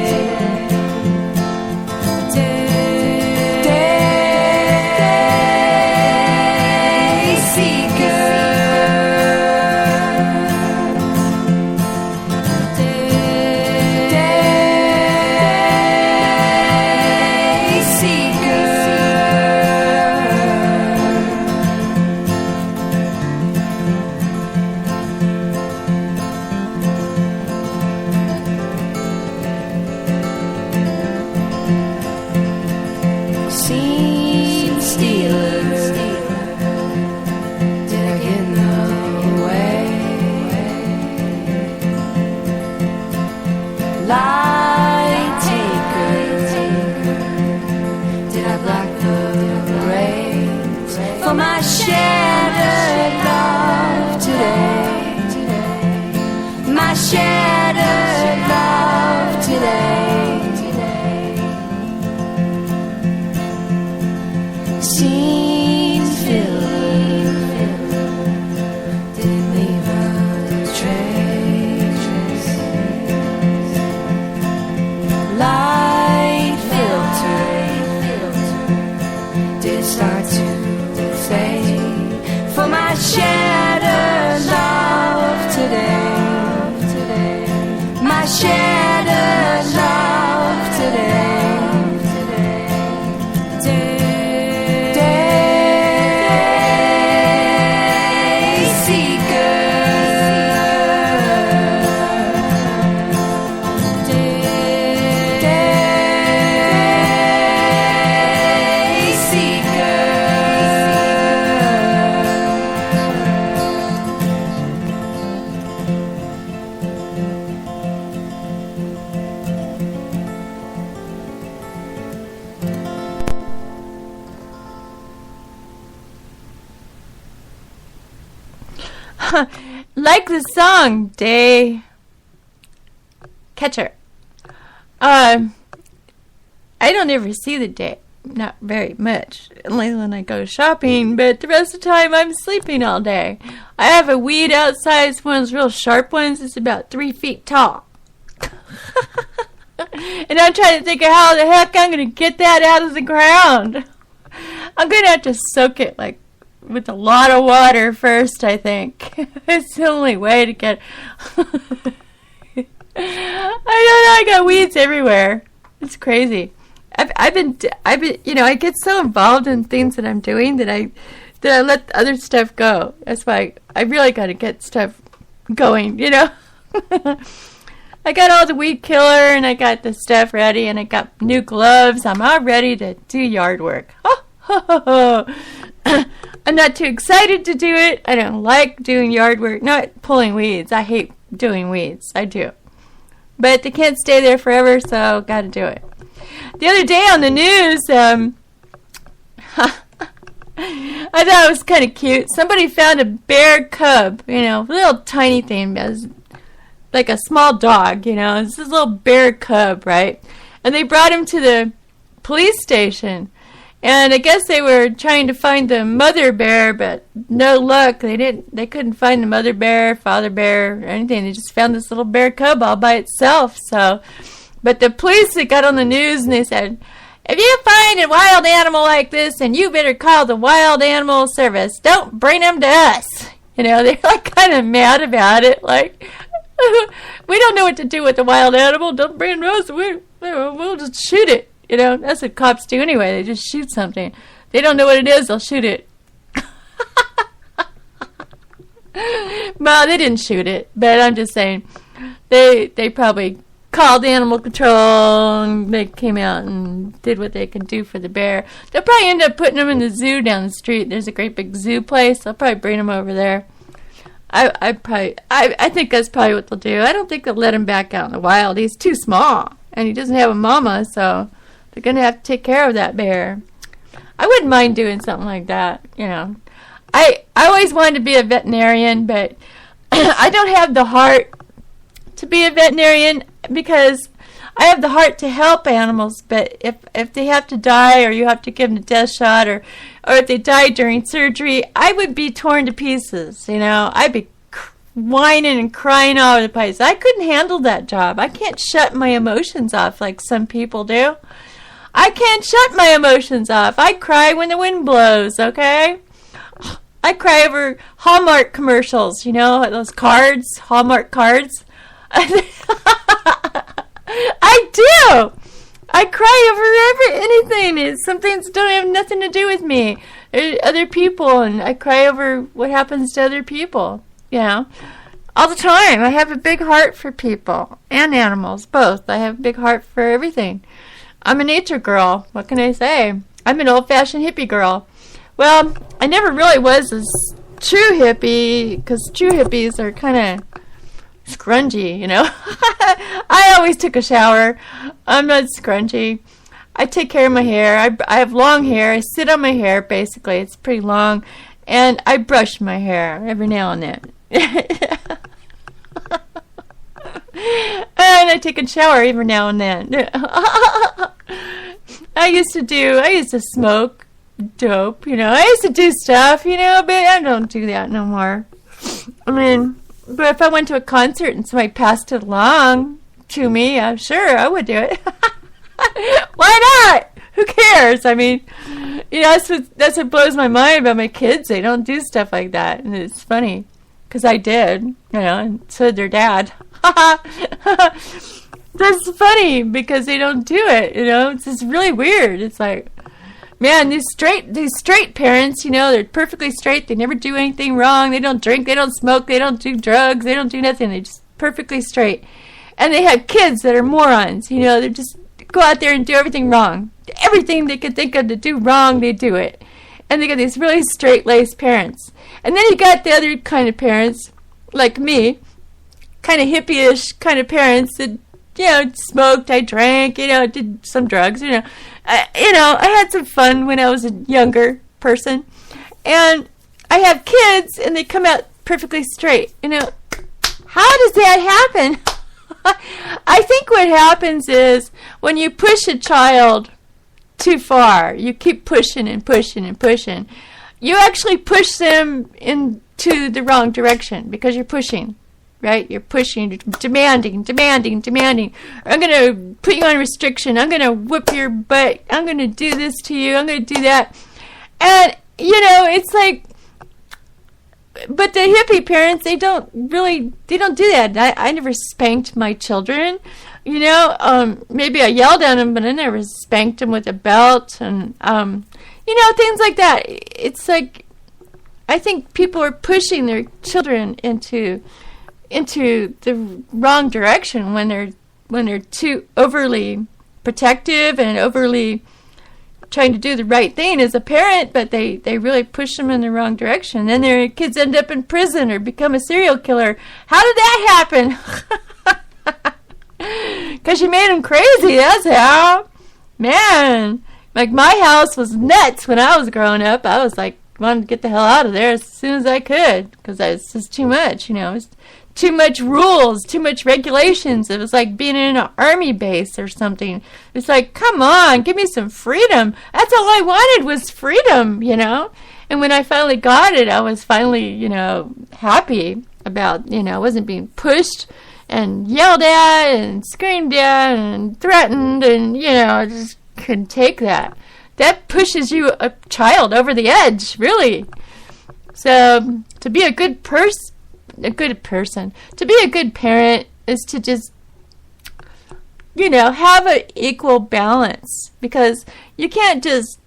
Like the song, Day Catcher. I don't ever see the day. Not very much. Only when I go shopping, but the rest of the time I'm sleeping all day. I have a weed outside. It's one of those real sharp ones. It's about 3 feet tall. And I'm trying to think of how the heck I'm going to get that out of the ground. I'm going to have to soak it like with a lot of water first, I think. It's the only way to get... I don't know, I got weeds everywhere. It's crazy. I've been, you know, I get so involved in things that I'm doing that I let other stuff go. That's why I really got to get stuff going, you know. I got all the weed killer and I got the stuff ready and I got new gloves. I'm all ready to do yard work. I'm not too excited to do it. I don't like doing yard work, not pulling weeds. I hate doing weeds. I do. But they can't stay there forever, so got to do it. The other day on the news, I thought it was kind of cute. Somebody found a bear cub, you know, a little tiny thing, like a small dog, you know. It's this little bear cub, right? And they brought him to the police station. And I guess they were trying to find the mother bear, but no luck. They couldn't find the mother bear, father bear, or anything. They just found this little bear cub all by itself. So But the police that got on the news and they said, if you find a wild animal like this, then you better call the Wild Animal Service. Don't bring them to us. You know, they're like kind of mad about it. Like, we don't know what to do with the wild animal. Don't bring it to us. We'll just shoot it. You know, that's what cops do anyway. They just shoot something. They don't know what it is. They'll shoot it. Well, they didn't shoot it, but I'm just saying they probably called animal control and they came out and did what they can do for the bear. They'll probably end up putting them in the zoo down the street. There's a great big zoo place. They'll probably bring them over there. I think that's probably what they'll do. I don't think they'll let him back out in the wild. He's too small and he doesn't have a mama, so they're gonna have to take care of that bear. I wouldn't mind doing something like that, you know. I always wanted to be a veterinarian, but I don't have the heart to be a veterinarian because I have the heart to help animals, but if they have to die or you have to give them a death shot or if they die during surgery, I would be torn to pieces, you know. I'd be whining and crying all over the place. I couldn't handle that job. I can't shut my emotions off like some people do. I can't shut my emotions off. I cry when the wind blows, okay? I cry over Hallmark commercials, you know, those cards, Hallmark cards. I do. I cry over anything. Some things don't have nothing to do with me. Other people, and I cry over what happens to other people, you know. All the time. I have a big heart for people and animals, both. I have a big heart for everything. I'm a nature girl. What can I say? I'm an old-fashioned hippie girl. Well, I never really was a true hippie, because true hippies are kind of scrungy, you know. I always took a shower. I'm not scrunchy. I take care of my hair. I have long hair. I sit on my hair, basically. It's pretty long. And I brush my hair every now and then. And I take a shower every now and then. I used to smoke dope, you know. I used to do stuff, you know, but I don't do that no more. I mean, but if I went to a concert and somebody passed it along to me, I'm sure I would do it. Why not? Who cares? I mean, you know, that's what blows my mind about my kids. They don't do stuff like that, and it's funny because I did, you know, and so did their dad. That's funny because they don't do it, you know. It's just really weird. It's like, man, these straight parents, you know, they're perfectly straight. They never do anything wrong. They don't drink. They don't smoke. They don't do drugs. They don't do nothing. They're just perfectly straight. And they have kids that are morons. You know, they just go out there and do everything wrong. Everything they could think of to do wrong, they do it. And they got these really straight-laced parents. And then you got the other kind of parents, like me, kind of hippie-ish kind of parents that, you know, smoked, I drank, you know, did some drugs, you know. I had some fun when I was a younger person. And I have kids, and they come out perfectly straight. You know, how does that happen? I think what happens is when you push a child too far, you keep pushing and pushing and pushing, you actually push them into the wrong direction because you're pushing. Right? You're pushing, demanding. I'm going to put you on restriction. I'm going to whip your butt. I'm going to do this to you. I'm going to do that. And, you know, it's like, but the hippie parents, they don't do that. I never spanked my children. You know, maybe I yelled at them, but I never spanked them with a belt. And, you know, things like that. It's like, I think people are pushing their children into the wrong direction when they're too overly protective and overly trying to do the right thing as a parent, but they really push them in the wrong direction. Then their kids end up in prison or become a serial killer. How did that happen? Because you made them crazy, that's how. Man, like my house was nuts when I was growing up. I was like, wanted to get the hell out of there as soon as I could because it's just too much, you know. It was too much rules, too much regulations. It was like being in an army base or something. It's like, come on, give me some freedom. That's all I wanted was freedom, you know. And when I finally got it, I was finally, you know, happy about, you know, I wasn't being pushed and yelled at and screamed at and threatened, and, I just couldn't take that. That pushes a child over the edge, really. So to be a good person, to be a good parent is to just, have an equal balance, because you can't just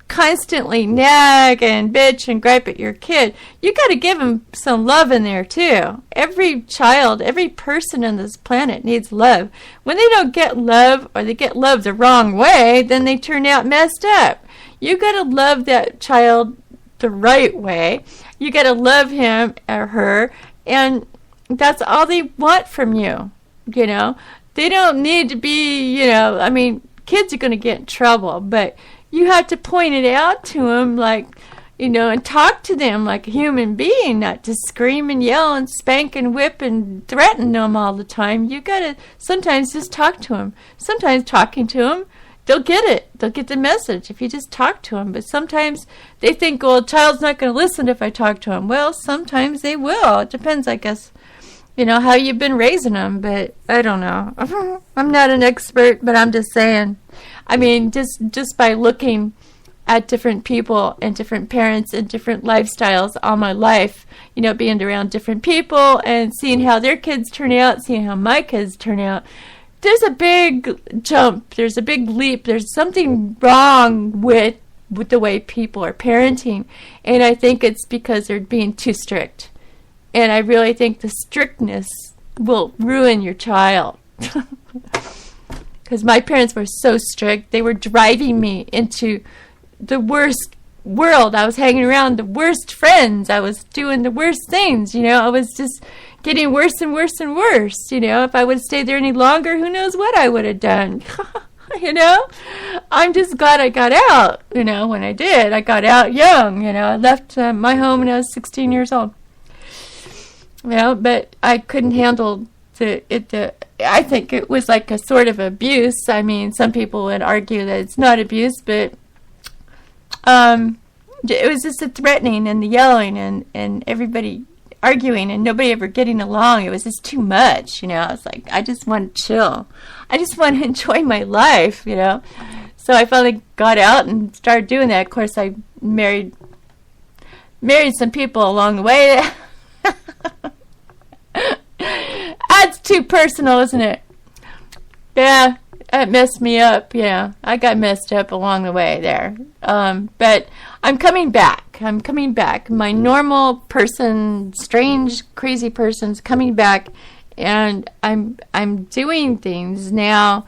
constantly nag and bitch and gripe at your kid. You got to give them some love in there too. Every child, every person on this planet needs love. When they don't get love, or they get love the wrong way, then they turn out messed up. You got to love that child the right way. You got to love him or her, and that's all they want from you. They don't need to be, kids are going to get in trouble, but you have to point it out to them, and talk to them like a human being, not to scream and yell and spank and whip and threaten them all the time. You got to sometimes just talk to them. Sometimes talking to them, they'll get it. They'll get the message if you just talk to them. But sometimes they think, well, a child's not going to listen if I talk to them. Well, sometimes they will. It depends, I guess, how you've been raising them. But I don't know. I'm not an expert, but I'm just saying. Just by looking at different people and different parents and different lifestyles all my life, being around different people and seeing how their kids turn out, seeing how my kids turn out, there's a big jump, there's a big leap, there's something wrong with the way people are parenting, and I think it's because they're being too strict. And I really think the strictness will ruin your child. Because my parents were so strict, they were driving me into the worst world. I was hanging around the worst friends. I was doing the worst things, I was just getting worse and worse and worse. If I would have stayed there any longer, who knows what I would have done. I'm just glad I got out, when I did. I got out young, I left my home when I was 16 years old. But I couldn't handle I think it was like a sort of abuse. Some people would argue that it's not abuse, but it was just the threatening and the yelling and everybody arguing and nobody ever getting along. It was just too much, I was like, I just want to chill. I just want to enjoy my life, So I finally got out and started doing that. Of course, I married some people along the way. That's too personal, isn't it? Yeah, it messed me up. Yeah, I got messed up along the way there. But I'm coming back. My normal person, strange, crazy person's coming back, and I'm doing things now,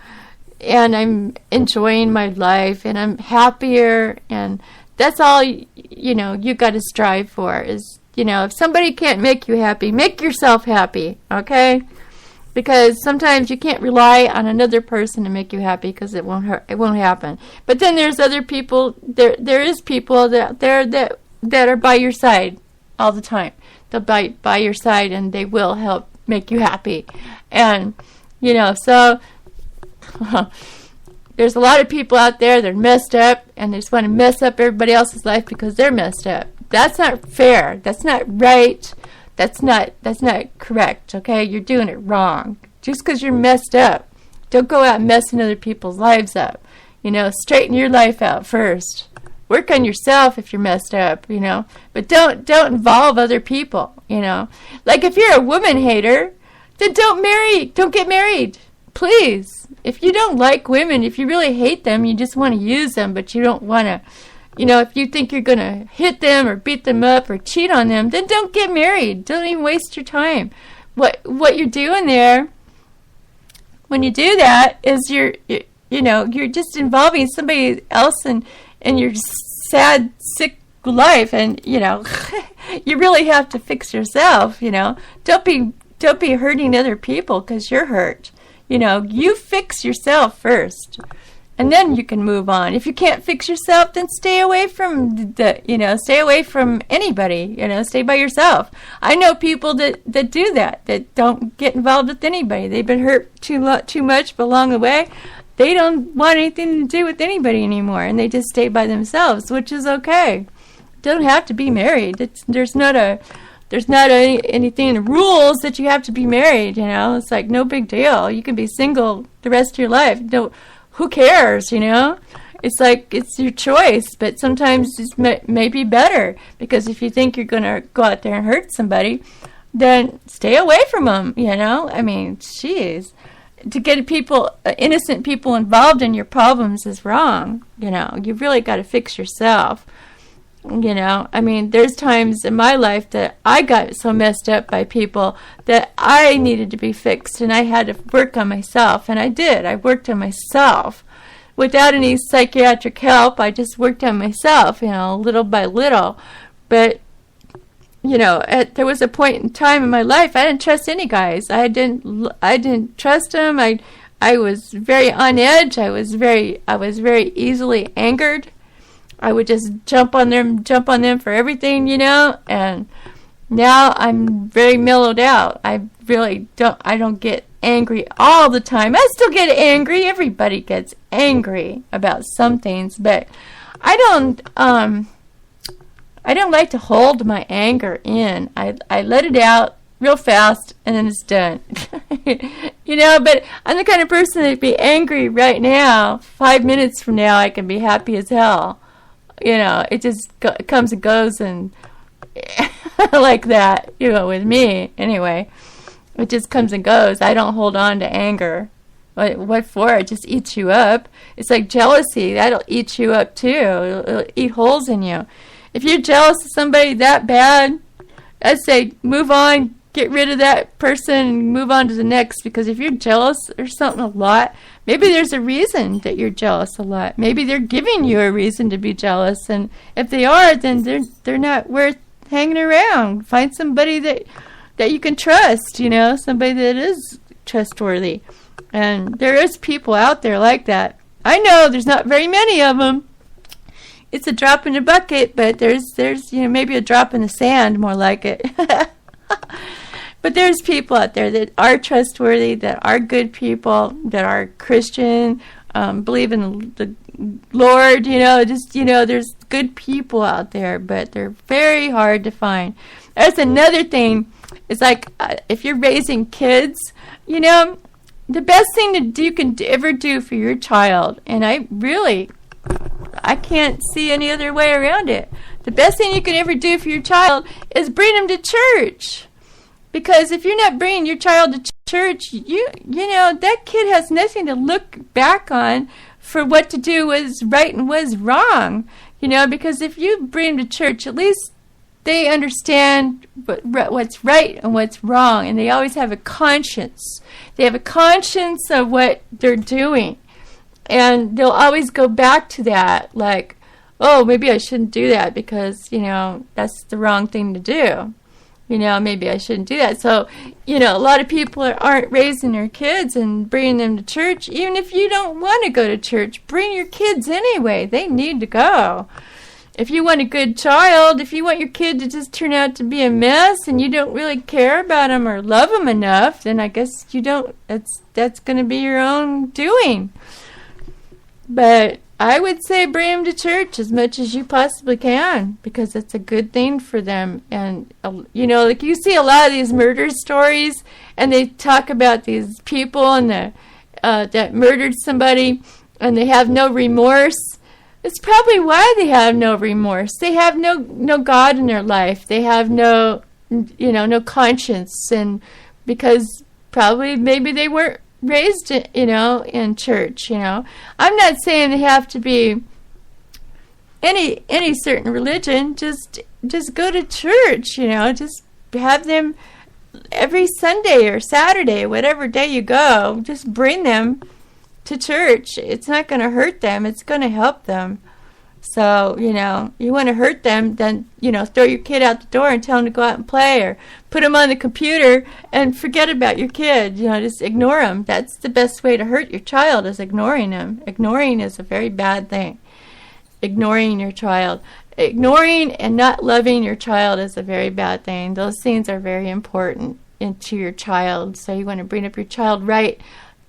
and I'm enjoying my life, and I'm happier, and that's all you got to strive for is, if somebody can't make you happy, make yourself happy, okay? Because sometimes you can't rely on another person to make you happy, because it won't happen. But then there's other people. There is people that are by your side all the time. They'll by your side, and they will help make you happy. And so there's a lot of people out there that are messed up, and they just want to mess up everybody else's life because they're messed up. That's not fair. That's not right. That's not correct, okay? You're doing it wrong. Just because you're messed up, don't go out messing other people's lives up. Straighten your life out first. Work on yourself if you're messed up, But don't involve other people, Like if you're a woman hater, then don't get married. Please. If you don't like women, if you really hate them, you just want to use them, but you don't want to, if you think you're going to hit them or beat them up or cheat on them, then don't get married. Don't even waste your time. What you're doing there, when you do that, is you're just involving somebody else in your sad, sick life, and you really have to fix yourself. Don't be hurting other people because you're hurt. You fix yourself first, and then you can move on. If you can't fix yourself, then stay away from stay away from anybody. Stay by yourself. I know people that do that don't get involved with anybody. They've been hurt too much, but along the way, they don't want anything to do with anybody anymore, and they just stay by themselves, which is okay. Don't have to be married. There's not a there's not anything in the rules that you have to be married, It's like no big deal. You can be single the rest of your life. Who cares, It's like it's your choice, but sometimes it may be better, because if you think you're going to go out there and hurt somebody, then stay away from them, I mean, jeez. To get innocent people involved in your problems is wrong, You've really got to fix yourself. I mean, there's times in my life that I got so messed up by people that I needed to be fixed, and I had to work on myself, and I did. I worked on myself. Without any psychiatric help, I just worked on myself, little by little. But, there was a point in time in my life I didn't trust any guys. I didn't trust them. I was very on edge. I was very easily angered. I would just jump on them for everything, and now I'm very mellowed out. I don't get angry all the time. I still get angry. Everybody gets angry about some things, but I don't like to hold my anger in. I let it out real fast, and then it's done. But I'm the kind of person that'd be angry right now. 5 minutes from now, I can be happy as hell. It just comes and goes, and like that, with me. Anyway, it just comes and goes. I don't hold on to anger. What for? It just eats you up. It's like jealousy. That'll eat you up, too. It'll eat holes in you. If you're jealous of somebody that bad, I'd say move on, get rid of that person, and move on to the next. Because if you're jealous or something a lot, maybe there's a reason that you're jealous a lot. Maybe they're giving you a reason to be jealous, and if they are, then they're not worth hanging around. Find somebody that you can trust, somebody that is trustworthy. And there is people out there like that. I know there's not very many of them. It's a drop in the bucket, but there's maybe a drop in the sand, more like it. But there's people out there that are trustworthy, that are good people, that are Christian, believe in the Lord, there's good people out there, but they're very hard to find. That's another thing. It's like if you're raising kids, the best thing you can ever do for your child, and I can't see any other way around it. The best thing you can ever do for your child is bring them to church. Because if you're not bringing your child to church, that kid has nothing to look back on for what to do was right and was wrong. Because if you bring them to church, at least they understand what's right and what's wrong. And they always have a conscience. They have a conscience of what they're doing. And they'll always go back to that, like, oh, maybe I shouldn't do that because, that's the wrong thing to do. Maybe I shouldn't do that. So, a lot of people aren't raising their kids and bringing them to church. Even if you don't want to go to church, bring your kids anyway. They need to go. If you want a good child, if you want your kid to just turn out to be a mess and you don't really care about them or love them enough, then I guess you don't. That's going to be your own doing. But I would say bring them to church as much as you possibly can, because it's a good thing for them. And, like you see a lot of these murder stories, and they talk about these people and that murdered somebody, and they have no remorse. It's probably why they have no remorse. They have no God in their life. They have no conscience, and because probably maybe they weren't raised, in church. I'm not saying they have to be any certain religion. Just go to church. Just have them every Sunday or Saturday, whatever day you go. Just bring them to church. It's not going to hurt them. It's going to help them. So, you want to hurt them, then, throw your kid out the door and tell them to go out and play, or put them on the computer and forget about your kid. Just ignore them. That's the best way to hurt your child, is ignoring them. Ignoring is a very bad thing. Ignoring your child. Ignoring and not loving your child is a very bad thing. Those things are very important to your child. So you want to bring up your child right.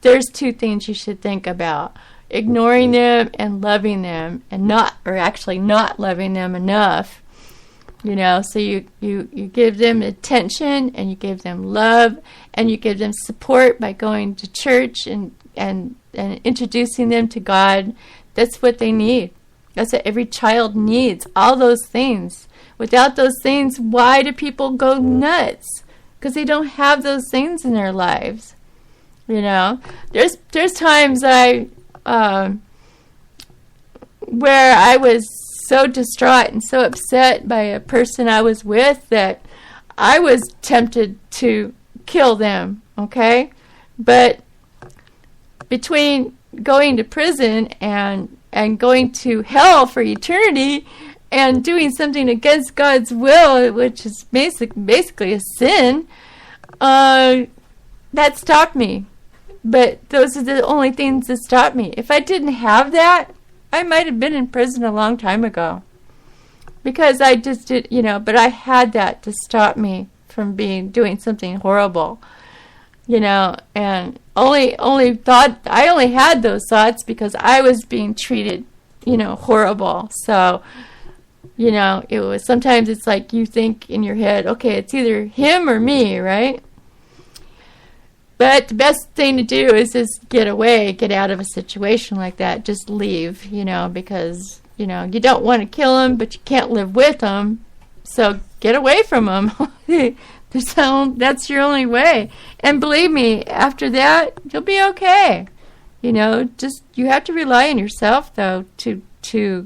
There's two things you should think about. Ignoring them and loving them, and not loving them enough. So you give them attention, and you give them love, and you give them support by going to church and introducing them to God. That's what they need. That's what every child needs, all those things. Without those things, why do people go nuts? Because they don't have those things in their lives. There's times where I was so distraught and so upset by a person I was with that I was tempted to kill them, okay? But between going to prison and going to hell for eternity and doing something against God's will, which is basically a sin, that stopped me. But those are the only things that stopped me. If I didn't have that, I might have been in prison a long time ago. Because I just did, but I had that to stop me from doing something horrible. And I only had those thoughts because I was being treated, horrible. So, it was, sometimes it's like you think in your head, okay, it's either him or me, right? But the best thing to do is just get out of a situation like that. Just leave, because, you don't want to kill him, but you can't live with him. So get away from him. That's your only way. And believe me, after that, you'll be okay. You have to rely on yourself, though, to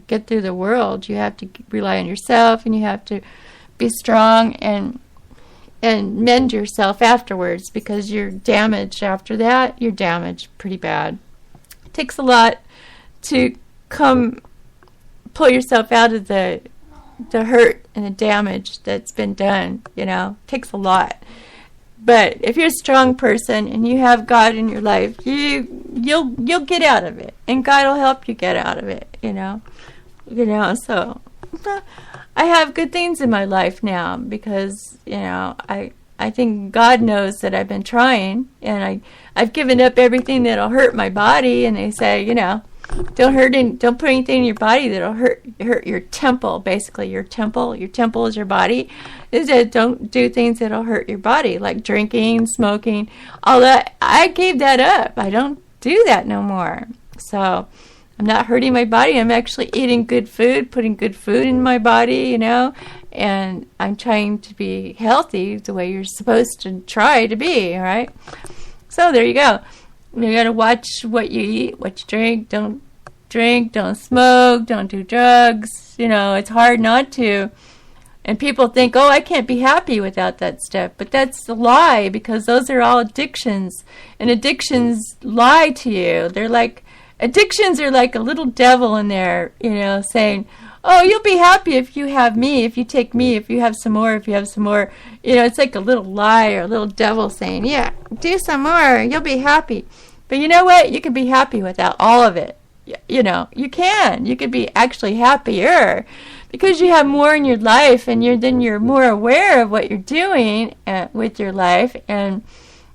get through the world. You have to rely on yourself, and you have to be strong and mend yourself afterwards, because you're damaged after that. You're damaged pretty bad. It takes a lot to pull yourself out of the hurt and the damage that's been done. It takes a lot. But if you're a strong person and you have God in your life, you'll get out of it, and God will help you get out of it. So I have good things in my life now because, I think God knows that I've been trying, and I've given up everything that'll hurt my body. And they say, don't put anything in your body that'll hurt your temple. Basically, your temple is your body. Is that don't do things that'll hurt your body, like drinking, smoking, all that. I gave that up. I don't do that no more. So I'm not hurting my body. I'm actually eating good food, putting good food in my body, and I'm trying to be healthy the way you're supposed to try to be, all right? So there you go. You got to watch what you eat, what you drink. Don't drink, don't smoke, don't do drugs. It's hard not to. And people think, oh, I can't be happy without that stuff. But that's a lie, because those are all addictions. And addictions lie to you. Addictions are like a little devil in there, saying, oh, you'll be happy if you have me, if you take me, if you have some more, it's like a little lie or a little devil saying, yeah, do some more, you'll be happy. But you know what? You can be happy without all of it. You can. You could be actually happier because you have more in your life, and you're more aware of what you're doing with your life, and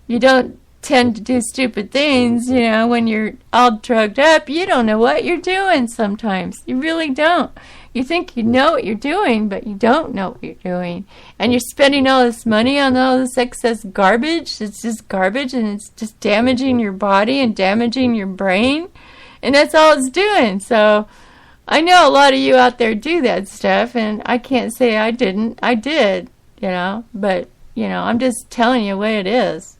you don't tend to do stupid things. When you're all drugged up, you don't know what you're doing sometimes. You really don't. You think you know what you're doing, but you don't know what you're doing. And you're spending all this money on all this excess garbage. It's just garbage, and it's just damaging your body and damaging your brain. And that's all it's doing. So I know a lot of you out there do that stuff, and I can't say I didn't. I did, But, I'm just telling you what it is.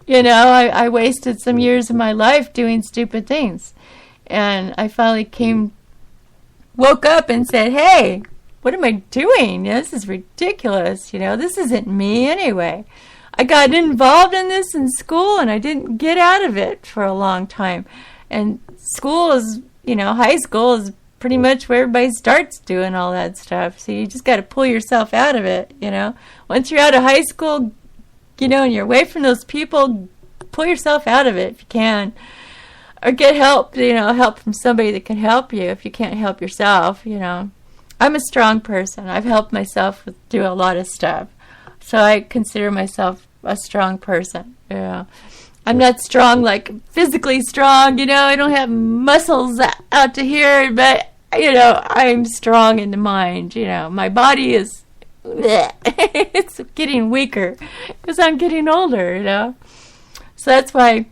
I wasted some years of my life doing stupid things. And I finally woke up and said, hey, what am I doing? This is ridiculous. This isn't me anyway. I got involved in this in school, and I didn't get out of it for a long time. And school is, high school is pretty much where everybody starts doing all that stuff. So you just got to pull yourself out of it, Once you're out of high school, and you're away from those people, pull yourself out of it if you can. Or get help, help from somebody that can help you if you can't help yourself, I'm a strong person. I've helped myself do a lot of stuff. So I consider myself a strong person. I'm not strong, like physically strong, I don't have muscles out to here, but I'm strong in the mind. My body is, it's getting weaker because I'm getting older, So that's why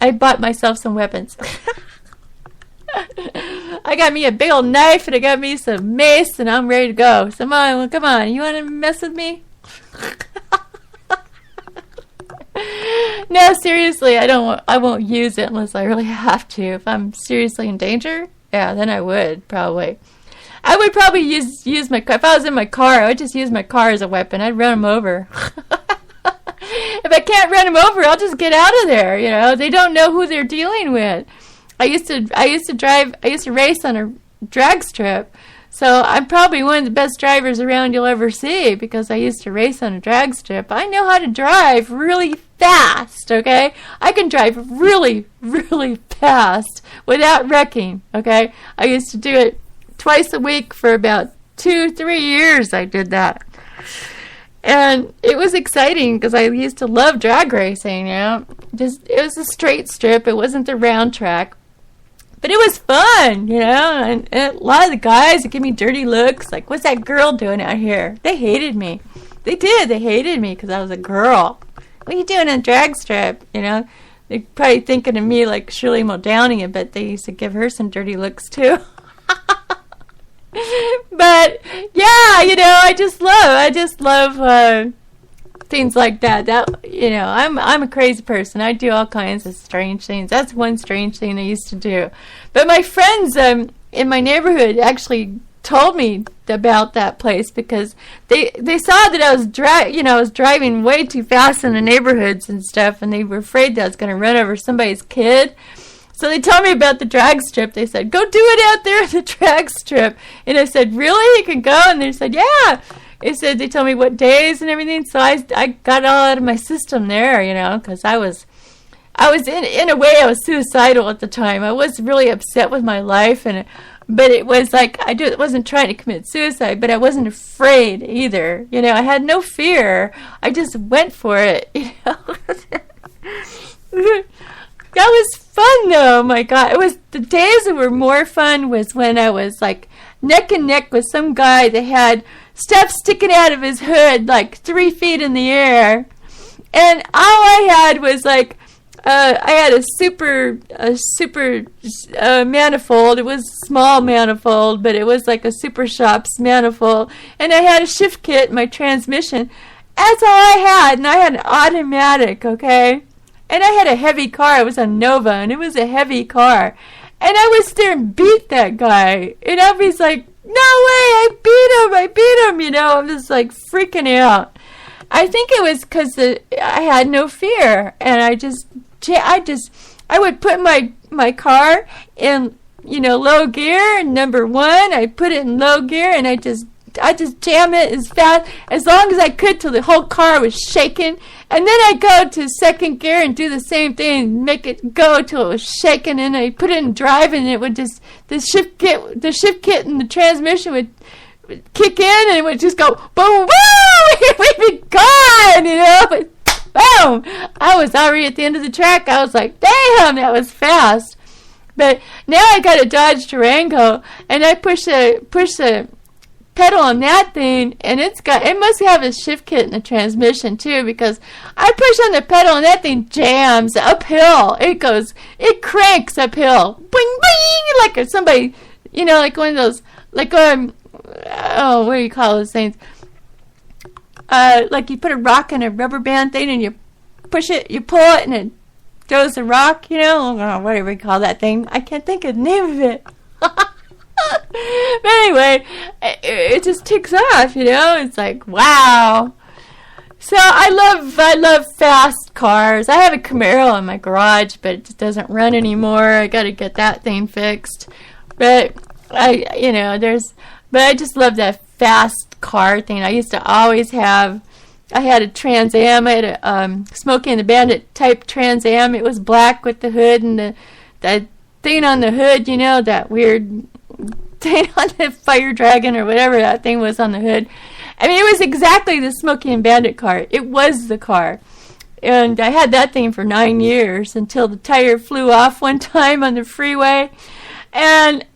I bought myself some weapons. I got me a big old knife and I got me some mace and I'm ready to go. Come on, you want to mess with me? No, seriously, I won't use it unless I really have to. If I'm seriously in danger, yeah, then I would probably. I would probably use my car. If I was in my car, I would just use my car as a weapon. I'd run them over. If I can't run them over, I'll just get out of there. They don't know who they're dealing with. I used to race on a drag strip, so I'm probably one of the best drivers around you'll ever see because I used to race on a drag strip. I know how to drive really fast, okay? I can drive really, really fast without wrecking, okay? I used to do it twice a week for about 2-3 years. I did that. And it was exciting because I used to love drag racing, it was a straight strip. It wasn't the round track. But it was fun, and a lot of the guys would give me dirty looks, like, what's that girl doing out here? They hated me. They did. They hated me because I was a girl. What are you doing in a drag strip? They're probably thinking of me like Shirley Muldowney, but they used to give her some dirty looks too. But yeah, I just love things like that. I'm a crazy person. I do all kinds of strange things. That's one strange thing I used to do. But my friends in my neighborhood actually told me about that place because they saw that I was driving way too fast in the neighborhoods and stuff, and they were afraid that I was going to run over somebody's kid. So they told me about the drag strip. They said, go do it out there at the drag strip. And I said, really? You can go? And they said, yeah. They told me what days and everything. So I got it all out of my system there, because I was in a way, I was suicidal at the time. I was really upset with my life, but it was like, I wasn't trying to commit suicide, but I wasn't afraid either. I had no fear. I just went for it, That was fun, though. My God, it was the days that were more fun was when I was like neck and neck with some guy that had stuff sticking out of his hood like 3 feet in the air, and all I had was like I had a super manifold. It was a small manifold, but it was like a Super Shops manifold, and I had a shift kit, my transmission. That's all I had, and I had an automatic, okay. And I had a heavy car. It was a Nova, and it was a heavy car. And I was there and beat that guy. And everybody's like, no way, I beat him, I'm just like freaking out. I think it was because I had no fear. And I would put my car in, low gear, number one. I put it in low gear, and I just jam it as fast, as long as I could till the whole car was shaking. And then I go to second gear and do the same thing, make it go till it was shaking, and I put it in drive, and it would just, the shift kit and the transmission would kick in, and it would just go boom, boom, it would be gone, but boom, I was already at the end of the track. I was like, damn, that was fast. But now I got a Dodge Durango, and I push the pedal on that thing, and it must have a shift kit in the transmission too, because I push on the pedal and that thing jams uphill. It cranks uphill, boing boing, like somebody, like one of those, like what do you call those things? Like you put a rock in a rubber band thing and you push it, you pull it, and it throws the rock, whatever you call that thing. I can't think of the name of it. But anyway, it just ticks off, It's like, wow. So I love fast cars. I have a Camaro in my garage, but it just doesn't run anymore. I got to get that thing fixed. But I just love that fast car thing. I used to always have. I had a Trans Am. I had a Smokey and the Bandit type Trans Am. It was black with the hood and the thing on the hood. That weird thing on the Fire Dragon or whatever that thing was on the hood. I mean, it was exactly the Smokey and Bandit car. It was the car. And I had that thing for 9 years until the tire flew off one time on the freeway. And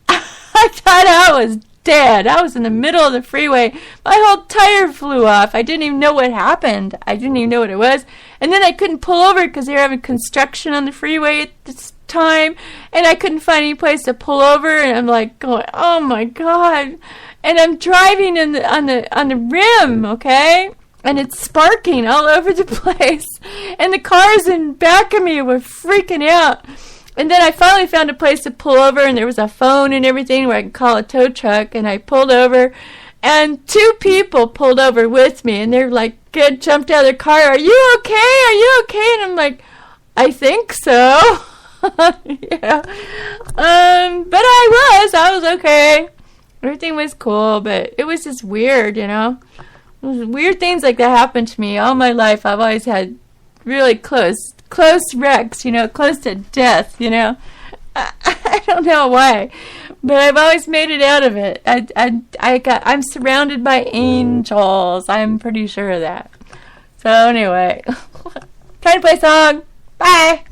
I I thought I was dead. I was in the middle of the freeway. My whole tire flew off. I didn't even know what happened. I didn't even know what it was. And then I couldn't pull over because they were having construction on the freeway at this time, and I couldn't find any place to pull over. And I'm like going, oh my God! And I'm driving on the rim, okay? And it's sparking all over the place. And the cars in back of me were freaking out. And then I finally found a place to pull over, and there was a phone and everything where I could call a tow truck. And I pulled over, and 2 people pulled over with me, and they're like, jumped out of their car. Are you okay? Are you okay? And I'm like, I think so. Yeah. But I was okay. Everything was cool, but it was just weird, you know. Weird things like that happen to me all my life. I've always had really close wrecks, you know, close to death, you know. I don't know why, but I've always made it out of it. I'm surrounded by angels. I'm pretty sure of that. So anyway, trying to play a song. Bye.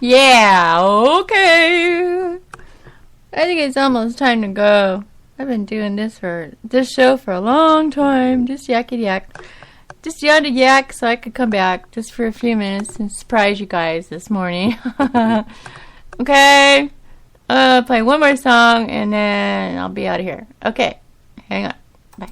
Yeah, okay. I think it's almost time to go. I've been doing this show for a long time. Just yakety yak. Just yada yak so I could come back just for a few minutes and surprise you guys this morning. Okay. Play one more song and then I'll be out of here. Okay. Hang on. Bye.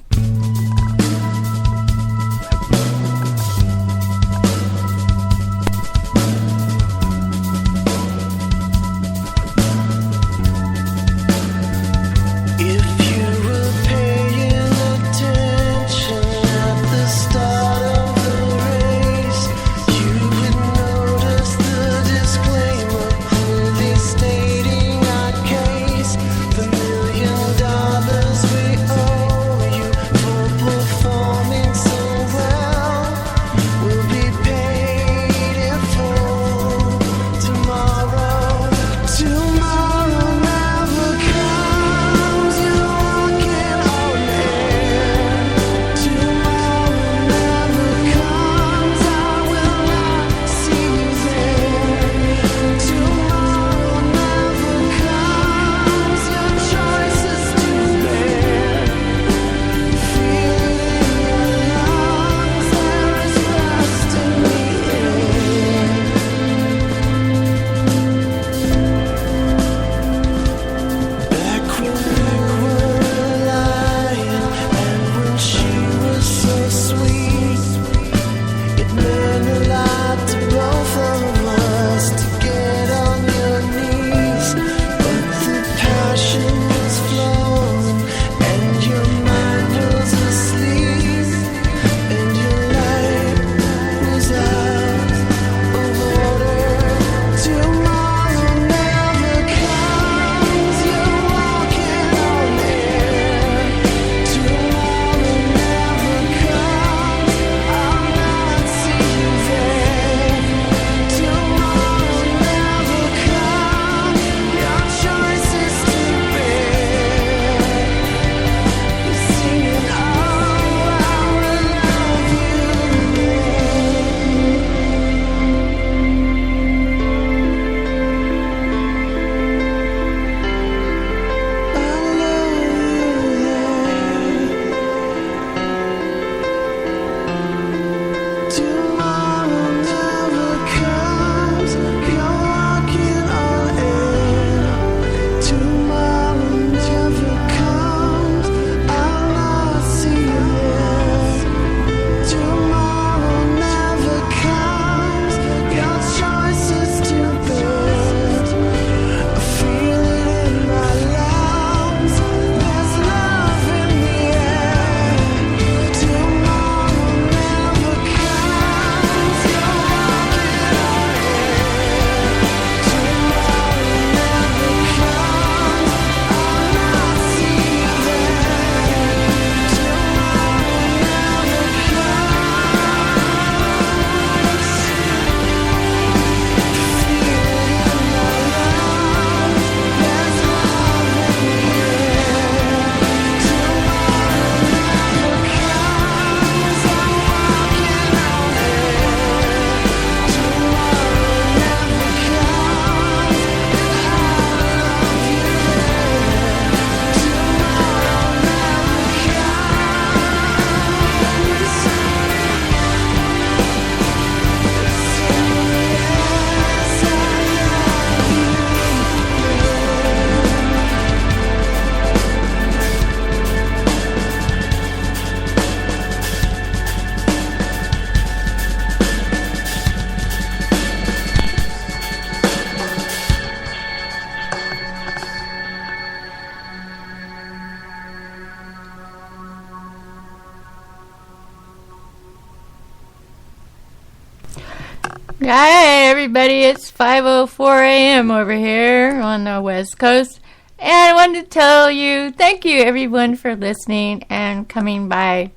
Hi, everybody. It's 5:04 a.m. over here on the West Coast. And I wanted to tell you, thank you, everyone, for listening and coming by.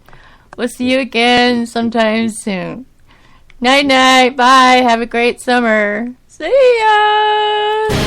We'll see you again sometime soon. Night-night. Bye. Have a great summer. See ya.